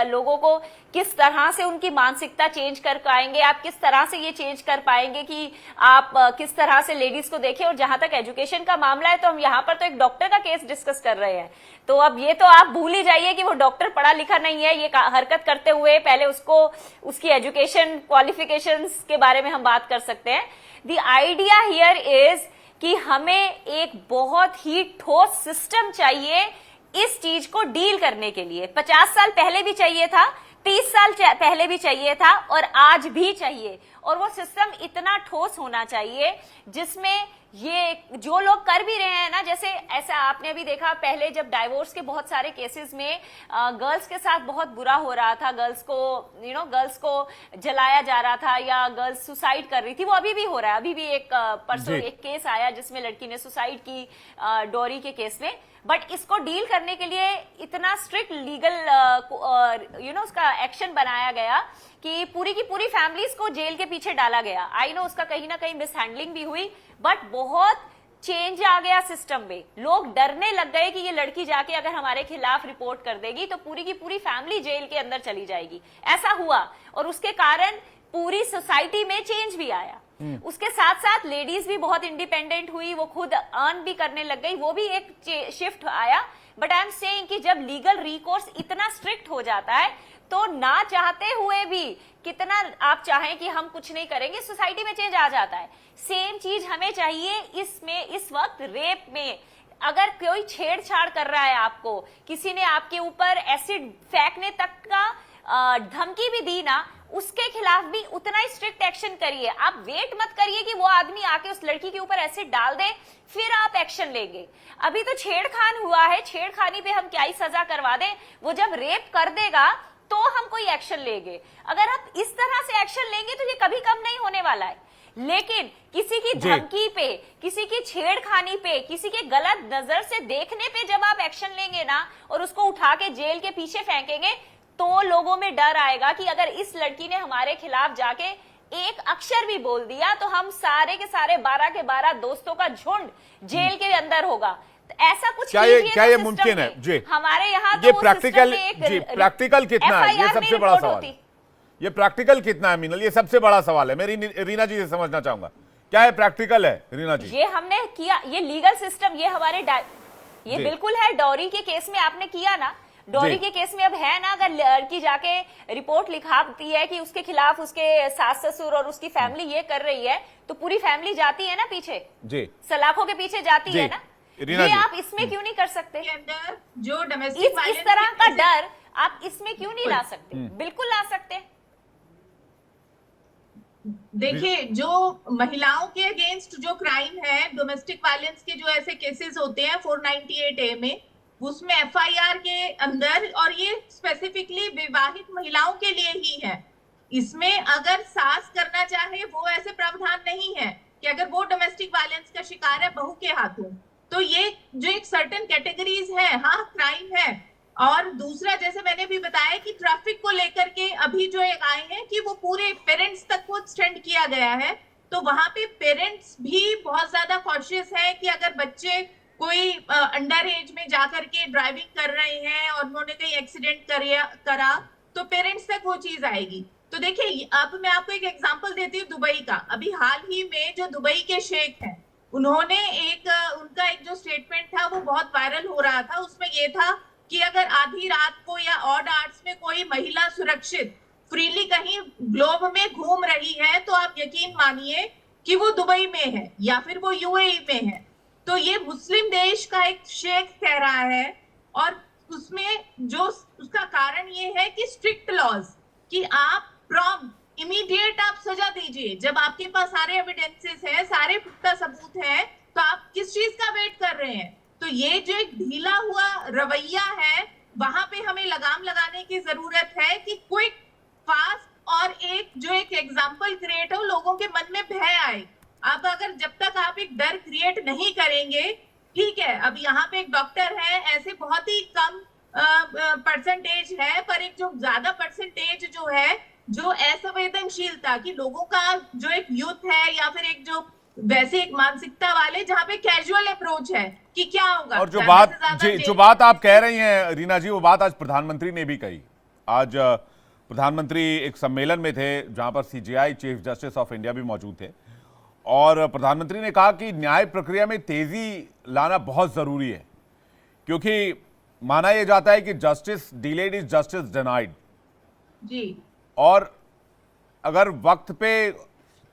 लोगों को किस तरह से उनकी मानसिकता चेंज कर पाएंगे, आप किस तरह से ये चेंज कर पाएंगे कि आप किस तरह से लेडीज को देखें। और जहां तक एजुकेशन का मामला है तो हम यहाँ पर तो एक डॉक्टर का केस डिस्कस कर रहे हैं, तो अब ये तो आप भूल ही जाइए कि वो डॉक्टर पढ़ा लिखा नहीं है। ये हरकत करते हुए पहले उसकी एजुकेशन क्वालिफिकेशंस के बारे में हम बात कर सकते हैं। द आइडिया हियर इज कि हमें एक बहुत ही ठोस सिस्टम चाहिए इस चीज को डील करने के लिए। 50 साल पहले भी चाहिए था, 30 साल पहले भी चाहिए था और आज भी चाहिए। और वो सिस्टम इतना ठोस होना चाहिए जिसमें ये जो लोग कर भी रहे हैं ना, जैसे ऐसा आपने अभी देखा पहले जब डाइवोर्स के बहुत सारे केसेस में गर्ल्स के साथ बहुत बुरा हो रहा था, गर्ल्स को जलाया जा रहा था या गर्ल्स सुसाइड कर रही थी, वो अभी भी हो रहा है। अभी भी परसों एक केस आया जिसमें लड़की ने सुसाइड की डॉरी के केस में। बट इसको डील करने के लिए इतना स्ट्रिक्ट लीगल उसका एक्शन बनाया गया कि पूरी की पूरी फैमिलीज को जेल के पीछे डाला गया। आई नो उसका कहीं ना कहीं मिसहैंडलिंग भी हुई, बट बहुत चेंज आ गया सिस्टम में। लोग डरने लग गए कि ये लड़की जाके अगर हमारे खिलाफ रिपोर्ट कर देगी तो पूरी की पूरी फैमिली जेल के अंदर चली जाएगी। ऐसा हुआ और उसके कारण पूरी सोसाइटी में चेंज भी आया। उसके साथ साथ लेडीज भी बहुत इंडिपेंडेंट हुई, वो खुद अर्न भी करने लग गई, वो भी एक शिफ्ट आया। बट आई एम सेइंग कि जब लीगल रिकोर्स इतना स्ट्रिक्ट हो जाता है तो ना चाहते हुए भी कितना आप चाहें कि हम कुछ नहीं करेंगे, सोसाइटी में चेंज आ जाता है। सेम चीज हमें चाहिए इस वक्त रेप में। अगर कोई छेड़छाड़ कर रहा है आपको, किसी ने आपके ऊपर एसिड फेंकने तक का धमकी भी दी ना, उसके खिलाफ भी उतना ही स्ट्रिक्ट एक्शन करिए। आप वेट मत करिए कि वो आदमी आके उस लड़की के ऊपर एसिड डाल दे फिर आप एक्शन लेंगे। अभी तो छेड़खान हुआ है, छेड़खानी पे हम क्या ही सजा करवा दें, वो जब रेप कर देगा तो हम कोई एक्शन लेंगे। अगर आप इस तरह से एक्शन लेंगे तो ये कभी कम नहीं होने वाला है। लेकिन किसी की धमकी पे, किसी की छेड़खानी पे, किसी के गलत नजर से देखने पे जब आप एक्शन लेंगे ना और उसको उठा के जेल के पीछे फेंकेंगे, तो लोगों में डर आएगा कि अगर इस लड़की ने हमारे खिलाफ जाके एक अक्षर भी बोल दिया तो हम सारे के सारे 12 के 12 दोस्तों का झुंड जेल के अंदर होगा। तो ऐसा कुछ क्या ये मुमकिन है? जी, हमारे यहाँ ये तो प्रैक्टिकल कितना है, ये सबसे बड़ा सवाल है। ये प्रैक्टिकल कितना है मीनल, ये सबसे बड़ा सवाल है। मैं रीना जी से समझना चाहूंगा क्या है प्रैक्टिकल है रीना जी? ये हमने किया, ये लीगल सिस्टम, ये हमारे ये बिल्कुल है। डॉरी के केस में आपने किया ना, डॉरी के केस में अब है ना, अगर लड़की जाके रिपोर्ट लिखाती है कि उसके खिलाफ उसके सास ससुर और उसकी फैमिली ये कर रही है, तो पूरी फैमिली जाती है ना पीछे, जी सलाखों के पीछे जाती है ना। ये आप इसमें क्यों नहीं कर सकते? अंदर जो डोमेस्टिक इस तरह का डर आप इसमें क्यों नहीं ला सकते? बिल्कुल ला सकते। देखिए, जो महिलाओं के अगेंस्ट जो क्राइम है, डोमेस्टिक वायलेंस के जो ऐसे केसेस होते हैं 498A में, उसमें FIR के अंदर, और ये स्पेसिफिकली विवाहित महिलाओं के लिए ही है, इसमें अगर सास करना चाहे वो ऐसे प्रावधान नहीं है कि अगर वो डोमेस्टिक वायलेंस का शिकार है बहू के हाथों, तो ये जो एक सर्टेन कैटेगरीज है, हाँ क्राइम है। और दूसरा, जैसे मैंने भी बताया कि ट्रैफिक को लेकर के अभी जो एक आए हैं कि वो पूरे पेरेंट्स तक को एक्सटेंड किया गया है, तो वहां पे पेरेंट्स भी बहुत ज्यादा कॉशियस है कि अगर बच्चे कोई अंडर एज में जाकर के ड्राइविंग कर रहे हैं और उन्होंने कहीं एक्सीडेंट करा तो पेरेंट्स तक वो चीज आएगी। तो देखिए, अब मैं आपको एक एग्जांपल देती हूँ दुबई का। अभी हाल ही में जो दुबई के शेख हैं, उन्होंने उनका एक जो स्टेटमेंट था वो बहुत वायरल हो रहा था। उसमें ये था कि अगर आधी रात को या ऑड आवर्स में कोई महिला सुरक्षित फ्रीली कहीं ग्लोब में घूम रही है तो आप यकीन मानिए कि वो दुबई में है या फिर वो UAE में है। तो ये मुस्लिम देश का एक शेख कह रहा है, और उसमें जो उसका कारण ये है कि स्ट्रिक्ट लॉज, कि आप प्रॉम्प्ट इमीडिएट आप सजा दीजिए। जब आपके पास सारे एविडेंसेस है, सारे पुख्ता सबूत है, तो आप किस चीज का वेट कर रहे हैं? तो ये जो एक ढीला हुआ रवैया है, वहां पे हमें लगाम लगाने की जरूरत है कि क्विक, फास्ट, और एक एग्जाम्पल क्रिएट हो, लोगों के मन में भय आए। अब अगर जब तक आप एक डर क्रिएट नहीं करेंगे, ठीक है, अब यहाँ पे एक डॉक्टर है, ऐसे बहुत ही कम परसेंटेज है, पर एक जो ज्यादा परसेंटेज जो है, जो असंवेदनशीलता की लोगों का जो एक यूथ है या फिर एक जो वैसे एक मानसिकता वाले, जहाँ पे कैजुअल अप्रोच है कि क्या होगा। और जो बात आप कह रही हैं रीना जी, वो बात आज प्रधानमंत्री ने भी कही। आज प्रधानमंत्री एक सम्मेलन में थे जहां पर CJI chief justice of India भी मौजूद थे, और प्रधानमंत्री ने कहा कि न्याय प्रक्रिया में तेजी लाना बहुत जरूरी है, क्योंकि माना यह जाता है कि justice delayed is justice denied जी। और अगर वक्त पे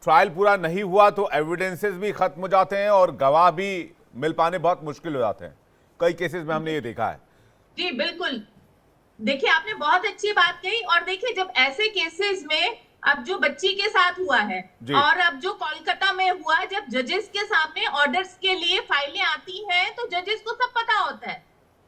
ट्रायल पूरा नहीं हुआ तो एविडेंसेस भी खत्म हो जाते हैं और गवाह भी मिल पाने बहुत मुश्किल हो जाते हैं। कई केसेस में हमने ये देखा है। जी बिल्कुल, देखिए आपने बहुत अच्छी बात कही। और देखिए, जब ऐसे केसेस में अब जो बच्ची के साथ हुआ है और अब जो कोलकाता में हुआ, जब जजेस के सामने ऑर्डर्स के लिए फाइलें आती हैं तो जजेस को सब पता होता है,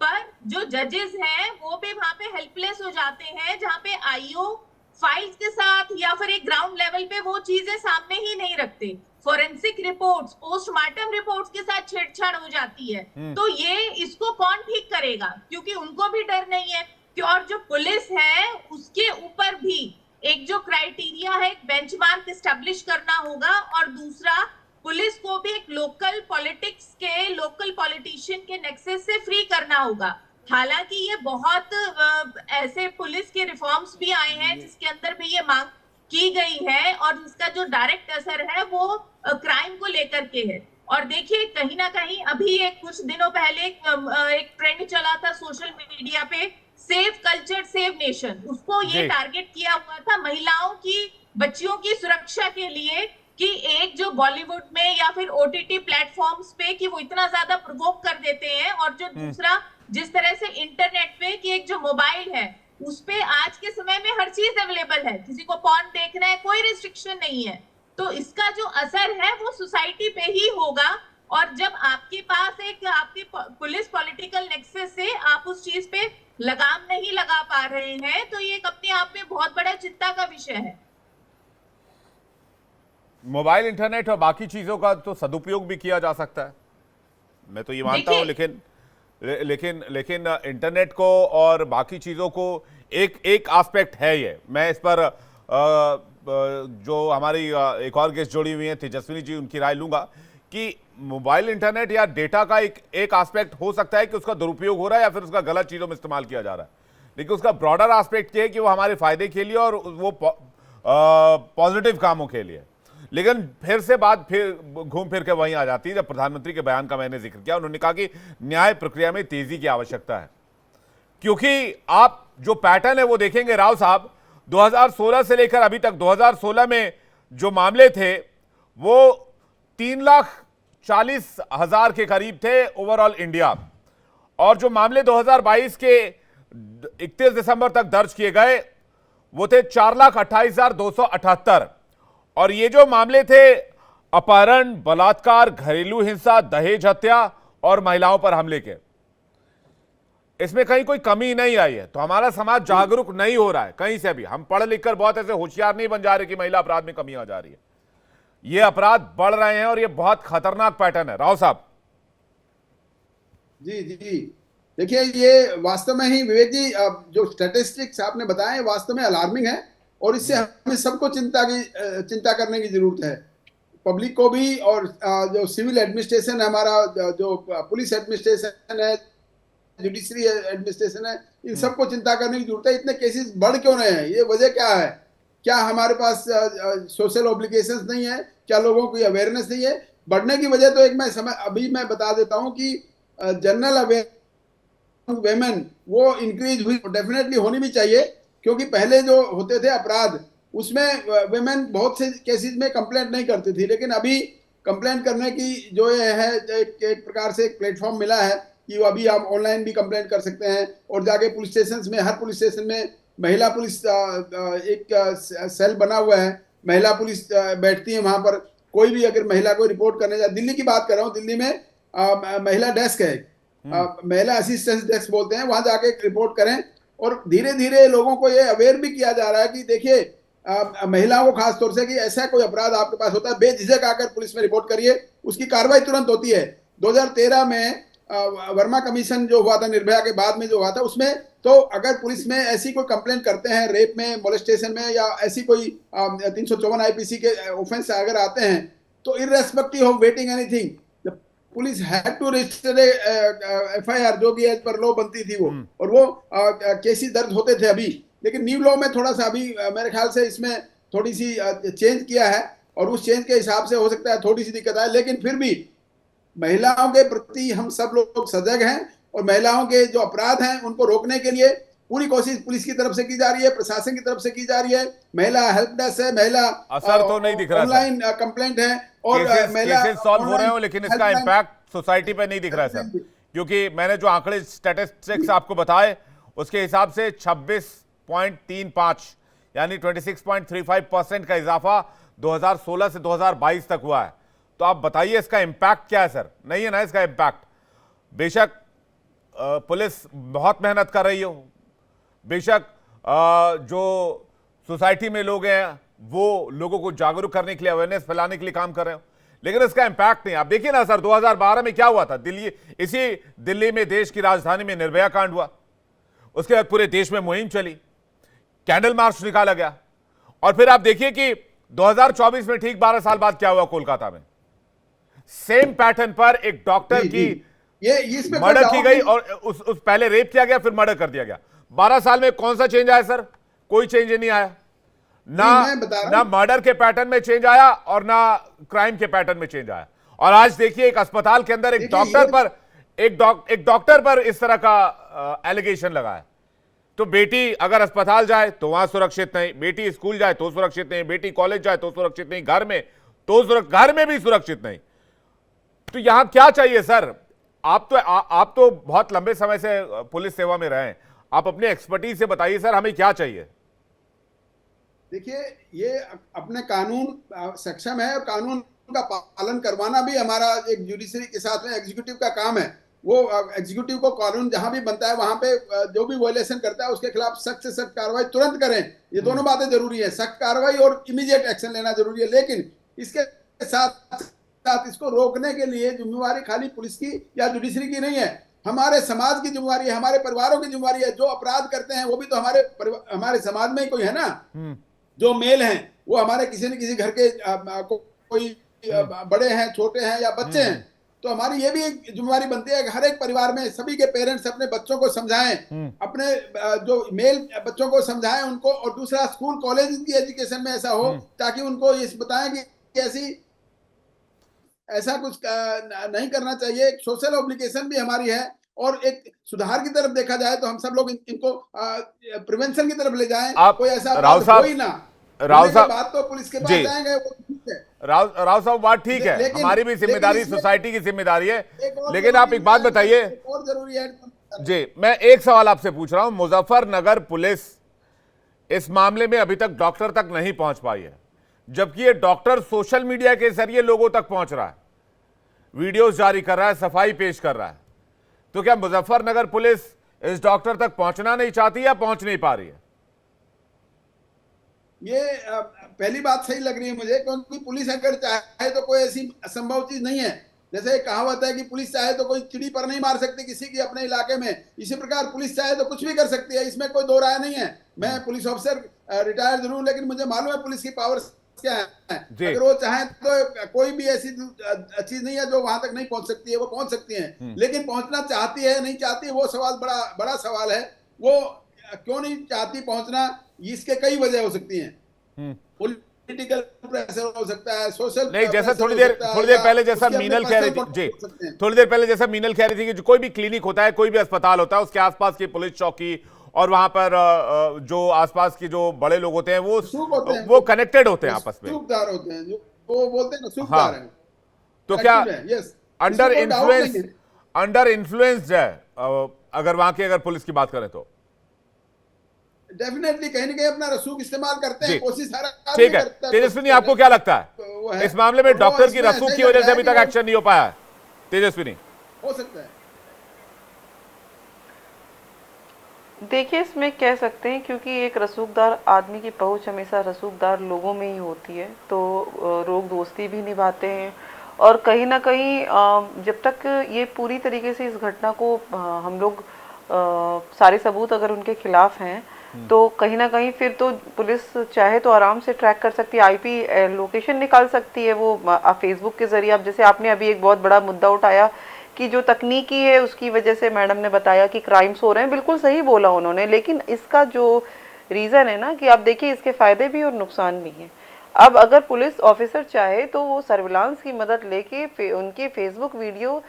पर जो जजेस हैं वो भी वहां पे हेल्पलेस हो जाते हैं, जहाँ पे IO फाइल्स के साथ या फिर एक ग्राउंड लेवल पे वो चीजें सामने ही नहीं रखते। फोरेंसिक रिपोर्ट्स, पोस्टमार्टम रिपोर्ट्स के साथ छेड़छाड़ हो जाती है। तो ये इसको कौन ठीक करेगा? क्योंकि उनको भी डर नहीं है कि, और जो पुलिस है उसके ऊपर भी एक जो क्राइटेरिया है, एक बेंचमार्क एस्टेब्लिश करना होगा, और दूसरा पुलिस को भी एक लोकल पॉलिटिक्स के, लोकल पॉलिटिशियन के नेक्सस से फ्री करना होगा। हालांकि ये बहुत ऐसे पुलिस के रिफॉर्म्स भी आए हैं जिसके अंदर भी ये मांग की गई है, और जिसका जो डायरेक्ट असर है वो क्राइम को लेकर के है। और देखिए, कहीं ना कहीं अभी एक कुछ दिनों पहले एक ट्रेंड चला था सोशल मीडिया पे, सेव कल्चर सेव नेशन। उसको ये टारगेट किया हुआ था महिलाओं की, बच्चियों की सुरक्षा के लिए कि एक जो बॉलीवुड में या फिर ओटीटी प्लेटफॉर्म्स पे कि वो इतना ज्यादा प्रोवोक कर देते हैं, और जो दूसरा जिस तरह से इंटरनेट पे कि एक जो मोबाइल है उस पे आज के समय में हर चीज अवेलेबल है, किसी को पॉर्न देखना है कोई रिस्ट्रिक्शन नहीं है, तो इसका जो असर है वो सोसाइटी पे ही होगा। और जब आपके पास एक आपकी पुलिस पॉलिटिकल नेक्सस से आप उस चीज पे लगाम नहीं लगा पा रहे हैं, तो ये अपने आप में बहुत बड़ा चिंता का विषय है। मोबाइल, इंटरनेट और बाकी चीजों का तो सदुपयोग भी किया जा सकता है, मैं तो ये मानता हूं, लेकिन इंटरनेट को और बाकी चीजों को एक एस्पेक्ट है ये, मैं इस पर जो हमारी एक और गेस्ट जोड़ी हुई है तेजस्विनी जी, उनकी राय लूंगा कि मोबाइल, इंटरनेट या डेटा का एक एस्पेक्ट हो सकता है कि उसका दुरुपयोग हो रहा है या फिर उसका गलत चीजों में इस्तेमाल किया जा रहा है, लेकिन उसका ब्रॉडर एस्पेक्ट ये है कि वो हमारे फायदे के लिए और वो पॉजिटिव कामों के लिए। लेकिन फिर घूम फिर के वहीं आ जाती है जब प्रधानमंत्री के बयान का मैंने जिक्र किया, उन्होंने कहा कि न्याय प्रक्रिया में तेजी की आवश्यकता है, क्योंकि आप जो पैटर्न है वो देखेंगे राव साहब, 2016 से लेकर अभी तक 2016 में जो मामले थे वो 3,40,000 के करीब थे ओवरऑल इंडिया, और जो मामले 2022 के 31 दिसंबर तक दर्ज किए गए वो थे 4,28,278, और ये जो मामले थे अपहरण, बलात्कार, घरेलू हिंसा, दहेज हत्या और महिलाओं पर हमले के, इसमें कहीं कोई कमी नहीं आई है। तो हमारा समाज जागरूक नहीं हो रहा है कहीं से भी, हम पढ़ लिख कर बहुत ऐसे होशियार नहीं बन जा रहे कि महिला अपराध में कमी आ जा रही है, ये अपराध बढ़ रहे हैं और ये बहुत खतरनाक पैटर्न है। राव साहब जी जी, देखिए ये वास्तव में ही विवेक जी जो स्टैटिस्टिक्स आपने बताए वास्तव में अलार्मिंग है, और इससे हमें सबको चिंता करने की जरूरत है, पब्लिक को भी, और जो सिविल एडमिनिस्ट्रेशन है हमारा, जो पुलिस एडमिनिस्ट्रेशन है, जुडिशरी एडमिनिस्ट्रेशन है, इन सबको चिंता करने की जरूरत है। इतने केसेस बढ़ क्यों रहे हैं, ये वजह क्या है? क्या हमारे पास सोशल ऑब्लिगेशंस नहीं है? क्या लोगों की अवेयरनेस नहीं है? बढ़ने की वजह तो एक अभी मैं बता देता हूं कि जनरल अवेयरनेस वेमेन वो इंक्रीज हुई, डेफिनेटली होनी भी चाहिए, क्योंकि पहले जो होते थे अपराध उसमें वेमेन बहुत से केसेस में कंप्लेंट नहीं करती थी, लेकिन अभी कंप्लेंट करने की जो ये है एक प्रकार से एक प्लेटफॉर्म मिला है कि वो अभी आप ऑनलाइन भी कंप्लेंट कर सकते हैं, और जाके पुलिस स्टेशन में, हर पुलिस स्टेशन में महिला पुलिस एक सेल बना हुआ है, महिला पुलिस बैठती है वहां पर, कोई भी अगर महिला को रिपोर्ट करने जाए, दिल्ली की बात कर रहा हूँ, दिल्ली में महिला डेस्क है, महिला असिस्टेंस डेस्क बोलते हैं, वहां जाके रिपोर्ट करें। और धीरे धीरे लोगों को ये अवेयर भी किया जा रहा है कि देखिए महिलाओं को खास तौर से कि ऐसा कोई अपराध आपके पास होता है, बेझिझक आकर पुलिस में रिपोर्ट करिए, उसकी कार्रवाई तुरंत होती है। 2013 में वर्मा कमीशन जो हुआ था, निर्भया के बाद में जो हुआ था, उसमें तो अगर पुलिस में ऐसी कोई कंप्लेंट करते हैं, रेप में, मोलेस्टेशन में, या ऐसी कोई 354 आईपीसी के ऑफेंस अगर आते हैं, तो irrespective of waiting anything, police had to register FIR, जो भी एज पर लॉ बनती थी वो, और वो केसेस दर्ज होते थे अभी। लेकिन न्यू लॉ में थोड़ा सा अभी मेरे ख्याल से इसमें थोड़ी सी चेंज किया है, और उस चेंज के हिसाब से हो सकता है थोड़ी सी दिक्कत आए, लेकिन फिर भी महिलाओं के प्रति हम सब लोग सजग हैं, और महिलाओं के जो अपराध हैं उनको रोकने के लिए पूरी कोशिश पुलिस की तरफ से की जा रही है, प्रशासन की तरफ से की जा रही है। महिला हेल्प डेस्क है, महिला असर तो नहीं दिख रहा, ऑनलाइन कंप्लेंट है, और केसेस सॉल्व हो रहे हो, लेकिन इसका इम्पैक्ट सोसाइटी पे नहीं दिख रहा है सर, क्योंकि मैंने जो आंकड़े स्टैटिस्टिक्स आपको बताए उसके हिसाब से 26.35 यानी 26.35% का इजाफा 2016 से 2022 तक हुआ है। तो आप बताइए इसका इम्पैक्ट क्या है सर? नहीं है ना इसका इम्पैक्ट? बेशक पुलिस बहुत मेहनत कर रही हो, बेशक जो सोसाइटी में लोग हैं वो लोगों को जागरूक करने के लिए, अवेयरनेस फैलाने के लिए काम कर रहे हो, लेकिन इसका इम्पैक्ट नहीं। आप देखिए ना सर, 2012 में क्या हुआ था, इसी दिल्ली में, देश की राजधानी में निर्भया कांड हुआ, उसके बाद पूरे देश में मुहिम चली, कैंडल मार्च निकाला गया, और फिर आप देखिए कि 2024 में ठीक 12 साल बाद क्या हुआ कोलकाता में, सेम पैटर्न पर एक डॉक्टर की मर्डर की गई, और उस पहले रेप किया गया, फिर मर्डर कर दिया गया। 12 साल में कौन सा चेंज आया सर? कोई चेंज नहीं आया, ना मर्डर के पैटर्न में चेंज आया और ना क्राइम के पैटर्न में चेंज आया। और आज देखिए एक अस्पताल के अंदर एक डॉक्टर पर इस तरह का एलिगेशन लगा है, तो बेटी अगर अस्पताल जाए तो वहां सुरक्षित नहीं, बेटी स्कूल जाए तो सुरक्षित नहीं, बेटी कॉलेज जाए तो सुरक्षित नहीं, घर में तो घर में भी सुरक्षित नहीं। तो यहां क्या चाहिए सर? आप तो बहुत लंबे समय से पुलिस सेवा में रहे हैं, आप अपने एक्सपर्टीज से बताइए सर, हमें क्या चाहिए? देखिए, ये अपने कानून सक्षम है और कानून का पालन करवाना भी हमारा एक जुडिशरी के साथ में एग्जीक्यूटिव का काम है। वो एग्जीक्यूटिव को कानून जहां भी बनता है वहां पे जो भी वायलेशन करता है उसके खिलाफ सख्त से सख्त कार्रवाई तुरंत करें। ये दोनों बातें जरूरी है, सख्त कार्रवाई और इमीडिएट एक्शन लेना जरूरी है। लेकिन इसके साथ साथ इसको रोकने के लिए जिम्मेवारी खाली पुलिस की या जुडिशरी की नहीं है, हमारे समाज की जिम्मेवारी है, हमारे परिवारों की जिम्मेवारी है। जो अपराध करते हैं वो भी तो हमारे समाज में ही कोई है ना। जो मेल हैं वो हमारे किसी न किसी घर के कोई बड़े हैं, छोटे हैं या बच्चे हैं। तो हमारी ये भी एक जिम्मेवारी बनती है कि हर एक परिवार में सभी के पेरेंट्स अपने बच्चों को समझाएं, अपने जो मेल बच्चों को समझाएं उनको। और दूसरा, स्कूल कॉलेज की एजुकेशन में ऐसा हो ताकि उनको ये बताएं कि ऐसा कुछ नहीं करना चाहिए। एक सोशल ऑब्लिगेशन भी हमारी है। और एक सुधार की तरफ देखा जाए तो हम सब लोग इनको प्रिवेंशन की तरफ ले जाएं। कोई ऐसा हो ही ना, राव साहब बात तो पुलिस के पास जाएंगे, वो ठीक है। राव साहब बात ठीक है, हमारी भी जिम्मेदारी, सोसाइटी की जिम्मेदारी है। लेकिन आप एक बात बताइए, और जरूरी है जी, मैं एक सवाल आपसे पूछ रहा हूं। मुजफ्फरनगर पुलिस इस मामले में अभी तक डॉक्टर तक नहीं पहुंच पाई है, जबकि ये डॉक्टर सोशल मीडिया के जरिए लोगों तक पहुंच रहा है, वीडियोस जारी कर रहा है, सफाई पेश कर रहा है। तो क्या मुजफ्फरनगर पुलिस इस डॉक्टर तक पहुंचना नहीं चाहती या पहुंच नहीं पा रही है? ये पहली बात सही लग रही है मुझे, क्योंकि पुलिस अगर चाहे तो कोई ऐसी असंभव चीज नहीं है। जैसे कहावत है कि पुलिस चाहे तो कोई चिड़ी पर नहीं मार सकती किसी की अपने इलाके में, इसी प्रकार पुलिस चाहे तो कुछ भी कर सकती है, इसमें कोई दो राय नहीं है। मैं पुलिस ऑफिसर रिटायर जरूर, लेकिन मुझे मालूम है पुलिस की पावर क्या है। अगर वो चाहे तो कोई भी ऐसी चीज नहीं है जो वहां तक नहीं पहुंच सकती है, वो पहुंच सकती है। लेकिन पहुंचना चाहती है नहीं चाहती, वो सवाल बड़ा सवाल है। वो क्यों नहीं चाहती पहुंचना, इसके कई वजह हो सकती हैं। पॉलिटिकल प्रेशर हो सकता है, सोशल नहीं, जैसा थोड़ी देर पहले जैसा मीनल कह रही थी जी, थोड़ी देर पहले जैसा मीनल कह रही थी कि कोई भी क्लिनिक होता है, कोई भी अस्पताल होता है, उसके आसपास की पुलिस चौकी और वहां पर जो आसपास की जो बड़े लोग होते हैं वो कनेक्टेड होते हैं आपस में, सूखदार होते हैं, जो वो बोलते हैं ना सूखदार हैं। तो क्या अंडर इन्फ्लुएंस्ड है अगर वहां की पुलिस की बात करें तो? डेफिनेटली कहीं ना कहीं अपना रसूख इस्तेमाल करते हैं, कोशिश ठीक है। तेजस्विनी, आपको क्या लगता है इस मामले में डॉक्टर की रसूख की वजह से अभी तक एक्शन नहीं हो पाया है? तेजस्विनी, हो सकता है। देखिए, इसमें कह सकते हैं क्योंकि एक रसूखदार आदमी की पहुंच हमेशा रसूखदार लोगों में ही होती है, तो लोग दोस्ती भी निभाते हैं। और कहीं ना कहीं जब तक ये पूरी तरीके से इस घटना को हम लोग सारे सबूत अगर उनके खिलाफ हैं तो कहीं ना कहीं फिर तो पुलिस चाहे तो आराम से ट्रैक कर सकती है, आईपी लोकेशन निकाल सकती है वो फेसबुक के जरिए। अब जैसे आपने अभी एक बहुत बड़ा मुद्दा उठाया कि जो तकनीकी है उसकी वजह से मैडम ने बताया कि क्राइम्स हो रहे हैं, बिल्कुल सही बोला उन्होंने। लेकिन इसका जो रीज़न है ना कि आप देखिए इसके फ़ायदे भी और नुकसान भी हैं। अब अगर पुलिस ऑफिसर चाहे तो वो सर्विलांस की मदद लेके उनके फेसबुक वीडियो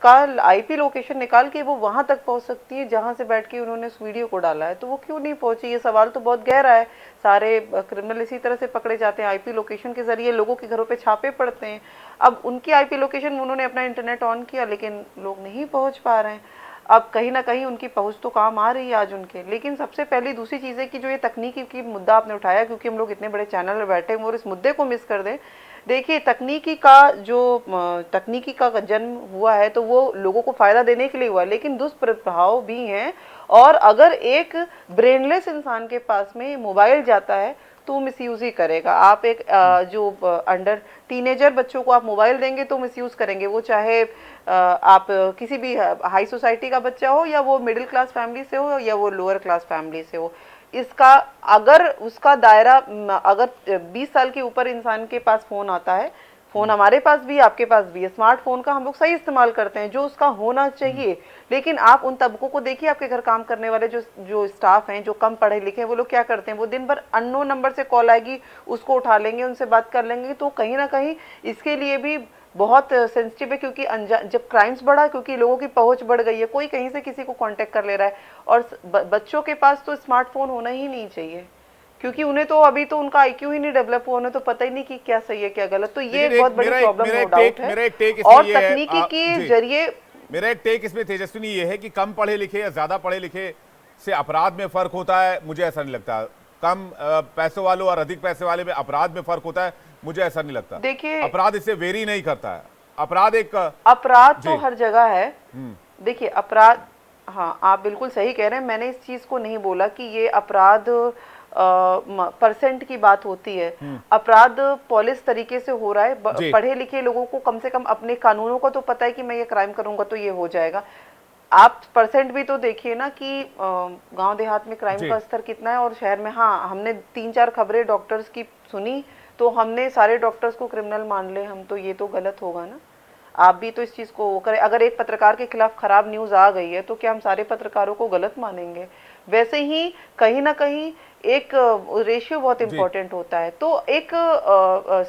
का आईपी लोकेशन निकाल के वो वहां तक पहुंच सकती है जहां से बैठ के उन्होंने उस वीडियो को डाला है। तो वो क्यों नहीं पहुंची, ये सवाल तो बहुत गहरा है। सारे क्रिमिनल इसी तरह से पकड़े जाते हैं, आईपी लोकेशन के जरिए लोगों के घरों पे छापे पड़ते हैं। अब उनकी आईपी लोकेशन उन्होंने अपना इंटरनेट ऑन किया लेकिन लोग नहीं पहुंच पा रहे हैं। अब कहीं ना कहीं उनकी पहुंच तो काम आ रही है आज उनके। लेकिन सबसे पहली दूसरी चीज़ है कि जो ये तकनीकी की मुद्दा आपने उठाया, क्योंकि हम लोग इतने बड़े चैनल में बैठे हैं और इस मुद्दे को मिस कर दें। देखिए, तकनीकी का जन्म हुआ है तो वो लोगों को फ़ायदा देने के लिए हुआ है, लेकिन दुष्प्रभाव भी हैं। और अगर एक ब्रेनलेस इंसान के पास में मोबाइल जाता है तो मिसयूज़ ही करेगा। आप एक जो अंडर टीनेजर बच्चों को आप मोबाइल देंगे तो मिसयूज़ करेंगे, वो चाहे आप किसी भी हाई सोसाइटी का बच्चा हो या वो मिडिल क्लास फैमिली से हो या वो लोअर क्लास फैमिली से हो। इसका अगर उसका दायरा अगर 20 साल के ऊपर इंसान के पास फ़ोन आता है, फ़ोन हमारे पास भी आपके पास भी है, स्मार्टफोन का हम लोग सही इस्तेमाल करते हैं जो उसका होना चाहिए। लेकिन आप उन तबकों को देखिए, आपके घर काम करने वाले जो स्टाफ हैं, जो कम पढ़े लिखे हैं, वो लोग क्या करते हैं, वो दिन भर अननोन नंबर से कॉल आएगी उसको उठा लेंगे, उनसे बात कर लेंगे। तो कहीं ना कहीं इसके लिए भी बहुत सेंसिटिव है, क्योंकि जब क्राइम्स बढ़ा, क्योंकि लोगों की पहुंच बढ़ गई है, कोई कहीं से किसी को कांटेक्ट कर ले रहा है। और बच्चों के पास तो स्मार्टफोन होना ही नहीं चाहिए। क्योंकि उन्हें तो अभी तो उनका आईक्यू ही नहीं डेवलप हुआ, उन्हें तो पता ही नहीं कि क्या सही है क्या गलत। तो ये एक बहुत बड़ी प्रॉब्लम नो डाउट है। और तकनीकी के जरिए मेरा एक टेक इसमें तेजस्विनी ये है कि कम पढ़े लिखे या ज्यादा पढ़े लिखे से अपराध में फर्क होता है, मुझे ऐसा नहीं लगता। कम पैसों वालों और अधिक पैसे वाले में अपराध में फर्क होता है, मुझे ऐसा नहीं लगता। देखिए, अपराध इससे वेरी नहीं करता है। अपराध तो हर जगह है। देखिए अपराध, हाँ आप बिल्कुल सही कह रहे हैं। मैंने इस चीज को नहीं बोला कि ये अपराध परसेंट की बात होती है। अपराध पॉलिस तरीके से हो रहा है। पढ़े लिखे लोगों को कम से कम अपने कानूनों का तो पता है कि मैं ये क्राइम करूंगा तो ये हो जाएगा। आप परसेंट भी तो देखिए ना कि गांव देहात में क्राइम का स्तर कितना है और शहर में। हाँ, हमने 3-4 खबरें डॉक्टर्स की सुनी तो हमने सारे डॉक्टर्स को क्रिमिनल मान ले हम, तो ये तो गलत होगा ना। आप भी तो इस चीज को करें। अगर एक पत्रकार के खिलाफ खराब न्यूज आ गई है तो क्या हम सारे पत्रकारों को गलत मानेंगे? वैसे ही कहीं ना कहीं एक रेशियो बहुत इंपॉर्टेंट होता है। तो एक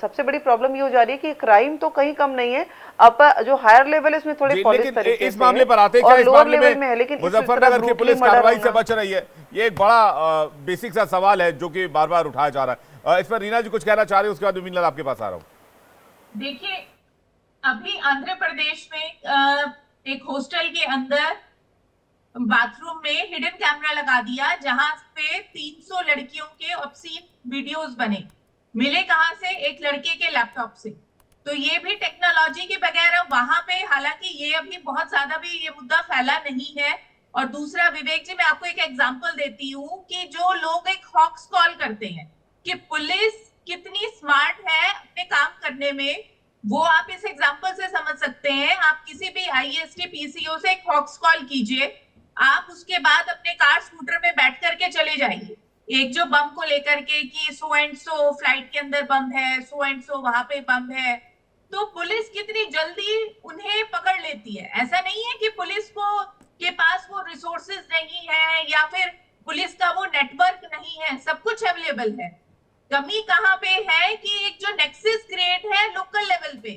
सबसे बड़ी प्रॉब्लम ये हो जा रही है कि क्राइम तो कहीं कम नहीं है, अब जो हायर लेवल है उसमें थोड़े पॉलिश तरीके इस मामले पर आते हैं क्या? इस मामले में है, लेकिन मुजफ्फरनगर की पुलिस कार्रवाई से बच रही है, ये एक बड़ा बेसिक सा सवाल है जो कि बार बार उठाया जा रहा है। इस पर रीना जी कुछ कहना चाह रही है, उसके बाद मीनल आपके पास आ रहा हूँ। देखिए, अभी आंध्र प्रदेश में एक हॉस्टल के अंदर बाथरूम में हिडन कैमरा लगा दिया जहां पे 300 लड़कियों के ऑब्सीन वीडियोस बने। मिले कहां से? एक लड़के के लैपटॉप से। तो ये भी टेक्नोलॉजी के बगैर वहां पे, हालांकि ये अभी बहुत ज्यादा भी ये मुद्दा फैला नहीं है। और दूसरा, विवेक जी, मैं आपको एक एग्जांपल देती हूँ कि जो लोग एक हॉक्स कॉल करते हैं कि पुलिस कितनी स्मार्ट है अपने काम करने में, वो आप इस एग्जांपल से समझ सकते हैं। आप किसी भी आईएसटी पीसीओ से एक हॉक्स कॉल कीजिए, आप उसके बाद अपने कार स्कूटर में बैठ करके चले जाइए, एक जो बम को लेकर के कि सो एंड सो फ्लाइट के अंदर बम है, सो एंड सो वहां पे बम है, तो पुलिस कितनी जल्दी उन्हें पकड़ लेती है। ऐसा नहीं है कि पुलिस को के पास वो रिसोर्सेज नहीं है या फिर पुलिस का वो नेटवर्क नहीं है, सब कुछ अवेलेबल है। कमी कहाँ पे है कि एक जो नेक्सस क्रिएट है लोकल लेवल पे,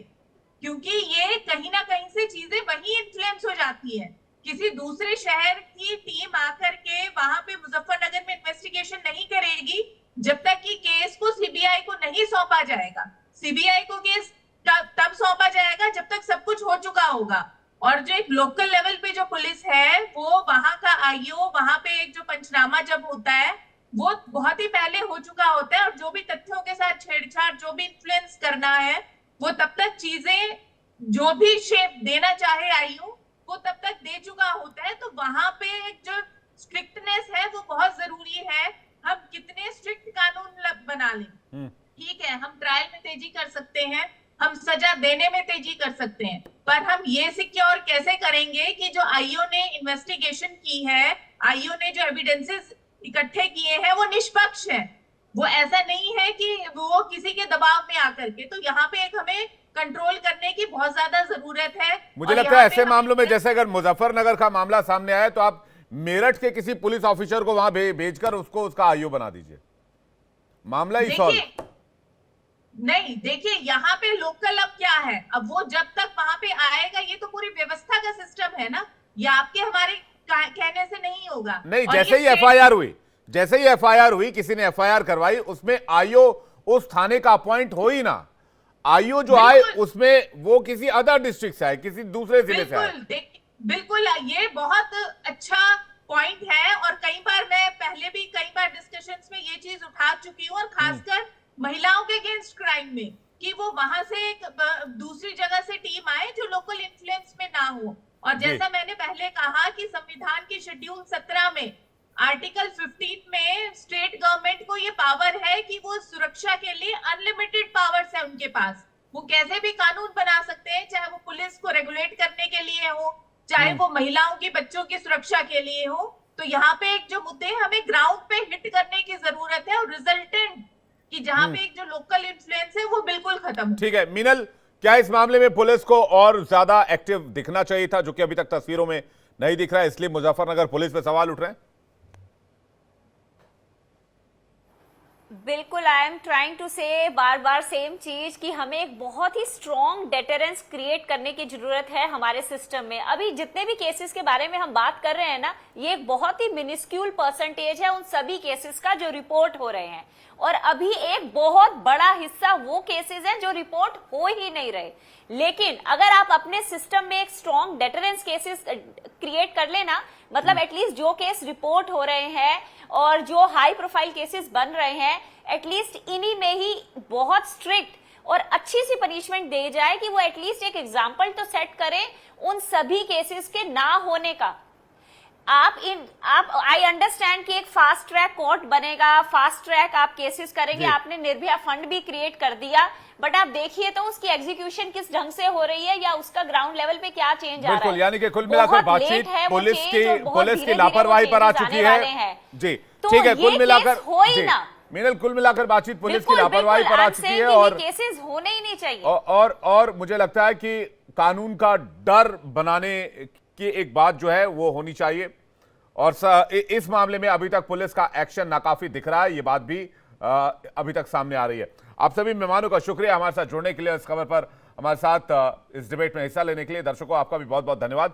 क्योंकि ये कहीं ना कहीं से चीजें वही इन्फ्लुएंस हो जाती है। किसी दूसरे शहर की टीम आकर के वहां पे मुजफ्फरनगर में इन्वेस्टिगेशन नहीं करेगी जब तक कि केस को सीबीआई को नहीं सौंपा जाएगा। सीबीआई को केस तब सौंपा जाएगा जब तक सब कुछ हो चुका होगा। और जो एक लोकल लेवल पे जो पुलिस है, वो वहां का आईओ, वहां पे एक जो पंचनामा जब होता है वो बहुत ही पहले हो चुका होता है, और जो भी तथ्यों के साथ छेड़छाड़, जो भी इन्फ्लुएंस करना है, वो तब तक चीजें जो भी शेप देना चाहे आईओ वो तब तक दे चुका होता है। तो वहां पे एक जो स्ट्रिक्टनेस है वो बहुत जरूरी है। हम कितने स्ट्रिक्ट कानून बना लें, ठीक है, हम ट्रायल में तेजी कर सकते हैं, हम सजा देने में तेजी कर सकते हैं, पर हम ये सिक्योर कैसे करेंगे कि जो आईओ ने इन्वेस्टिगेशन की है, आईओ ने जो एविडेंसेस इकट्ठे किए हैं, वो निष्पक्ष है। वो ऐसा नहीं है कि वो किसी के दबाव में आकर के। तो यहाँ पे एक हमें कंट्रोल करने की बहुत ज्यादा जरूरत है। मुझे लगता है ऐसे मामलों में, जैसे अगर मुजफ्फरनगर का मामला सामने आया तो आप मेरठ के किसी पुलिस ऑफिसर को वहां भेजकर उसको उसका आईओ बना दीजिए, मामला ही सॉल्व। नहीं, देखिए यहाँ पे लोकल अब क्या है, अब वो जब तक वहां पे आएगा, ये तो पूरी व्यवस्था का सिस्टम है ना, ये आपके हमारे कहने से नहीं होगा। नहीं, जैसे ही एफआईआर हुई, किसी ने एफआईआर करवाई, उसमें आईओ उस थाने का अपॉइंट हो ही ना। आईओ जो आए उसमें वो किसी अदर डिस्ट्रिक्ट से आए, किसी दूसरे जिले से आए। बिल्कुल, ये बहुत अच्छा पॉइंट है। और कई बार मैं पहले भी कई बार डिस्कशंस में ये चीज उठा चुकी हूँ, और खासकर महिलाओं के अगेंस्ट क्राइम में, कि वो वहां से एक दूसरी जगह से टीम आए जो लोकल इन्फ्लुएंस में ना हो। और जैसा मैंने पहले कहा कि संविधान की शेड्यूल 17 में आर्टिकल 15 में स्टेट गवर्नमेंट को ये पावर है कि वो सुरक्षा के लिए अनलिमिटेड पावर्स है उनके पास। वो कैसे भी कानून बना सकते हैं, चाहे वो पुलिस को रेगुलेट करने के लिए हो, चाहे वो महिलाओं की, बच्चों की सुरक्षा के लिए हो। तो यहाँ पे एक जो मुद्दे हमें ग्राउंड पे हिट करने की जरूरत है, और रिजल्टेंट कि जहाँ पे एक जो लोकल इन्फ्लुएंस है वो बिल्कुल खत्म हो। ठीक है मीनल, क्या इस मामले में पुलिस को और ज्यादा एक्टिव दिखना चाहिए था, जो कि अभी तक तस्वीरों में नहीं दिख रहा है, इसलिए मुजफ्फरनगर पुलिस पे सवाल उठ रहे हैं? बिल्कुल, आई एम ट्राइंग टू से बार बार सेम चीज कि हमें एक बहुत ही स्ट्रॉन्ग डेटरेंस क्रिएट करने की जरूरत है हमारे सिस्टम में। अभी जितने भी केसेस के बारे में हम बात कर रहे हैं ना, ये एक बहुत ही मिनिस्क्यूल परसेंटेज है उन सभी केसेस का जो रिपोर्ट हो रहे हैं, और अभी एक बहुत बड़ा हिस्सा वो केसेस हैं जो रिपोर्ट हो ही नहीं रहे। लेकिन अगर आप अपने सिस्टम में एक स्ट्रॉन्ग डेटरेंस केसेस क्रिएट कर लेना, मतलब एटलीस्ट जो केस रिपोर्ट हो रहे हैं और जो हाई प्रोफाइल केसेस बन रहे हैं, एटलीस्ट इन्हीं में ही बहुत स्ट्रिक्ट और अच्छी सी पनिशमेंट दे जाए कि वो एटलीस्ट एक एग्जांपल तो सेट करें उन सभी केसेस के ना होने का। आप आई अंडरस्टैंड कि एक फास्ट ट्रैक कोर्ट बनेगा, फास्ट ट्रैक आप केसेस करेंगे, आपने निर्भया फंड भी क्रिएट कर दिया, बट आप देखिए तो उसकी एग्जीक्यूशन किस ढंग से हो रही है या उसका ग्राउंड लेवल पे क्या चेंज आ रहा है। बिल्कुल, यानी कि कुल मिलाकर बातचीत पुलिस की लापरवाही पर आ चुकी है। जी ठीक है, कुल मिलाकर हो ही ना मीनल, कुल मिलाकर बातचीत पुलिस की लापरवाही पर आ चुकी है और केसेस होने ही नहीं चाहिए। और मुझे लगता है कि कानून का डर बनाने की एक बात जो है वो होनी चाहिए, और इस मामले में अभी तक पुलिस का एक्शन नाकाफी दिख रहा है, ये बात भी अभी तक सामने आ रही है। आप सभी मेहमानों का शुक्रिया हमारे साथ जुड़ने के लिए, इस खबर पर हमारे साथ इस डिबेट में हिस्सा लेने के लिए। दर्शकों, आपका भी बहुत बहुत धन्यवाद।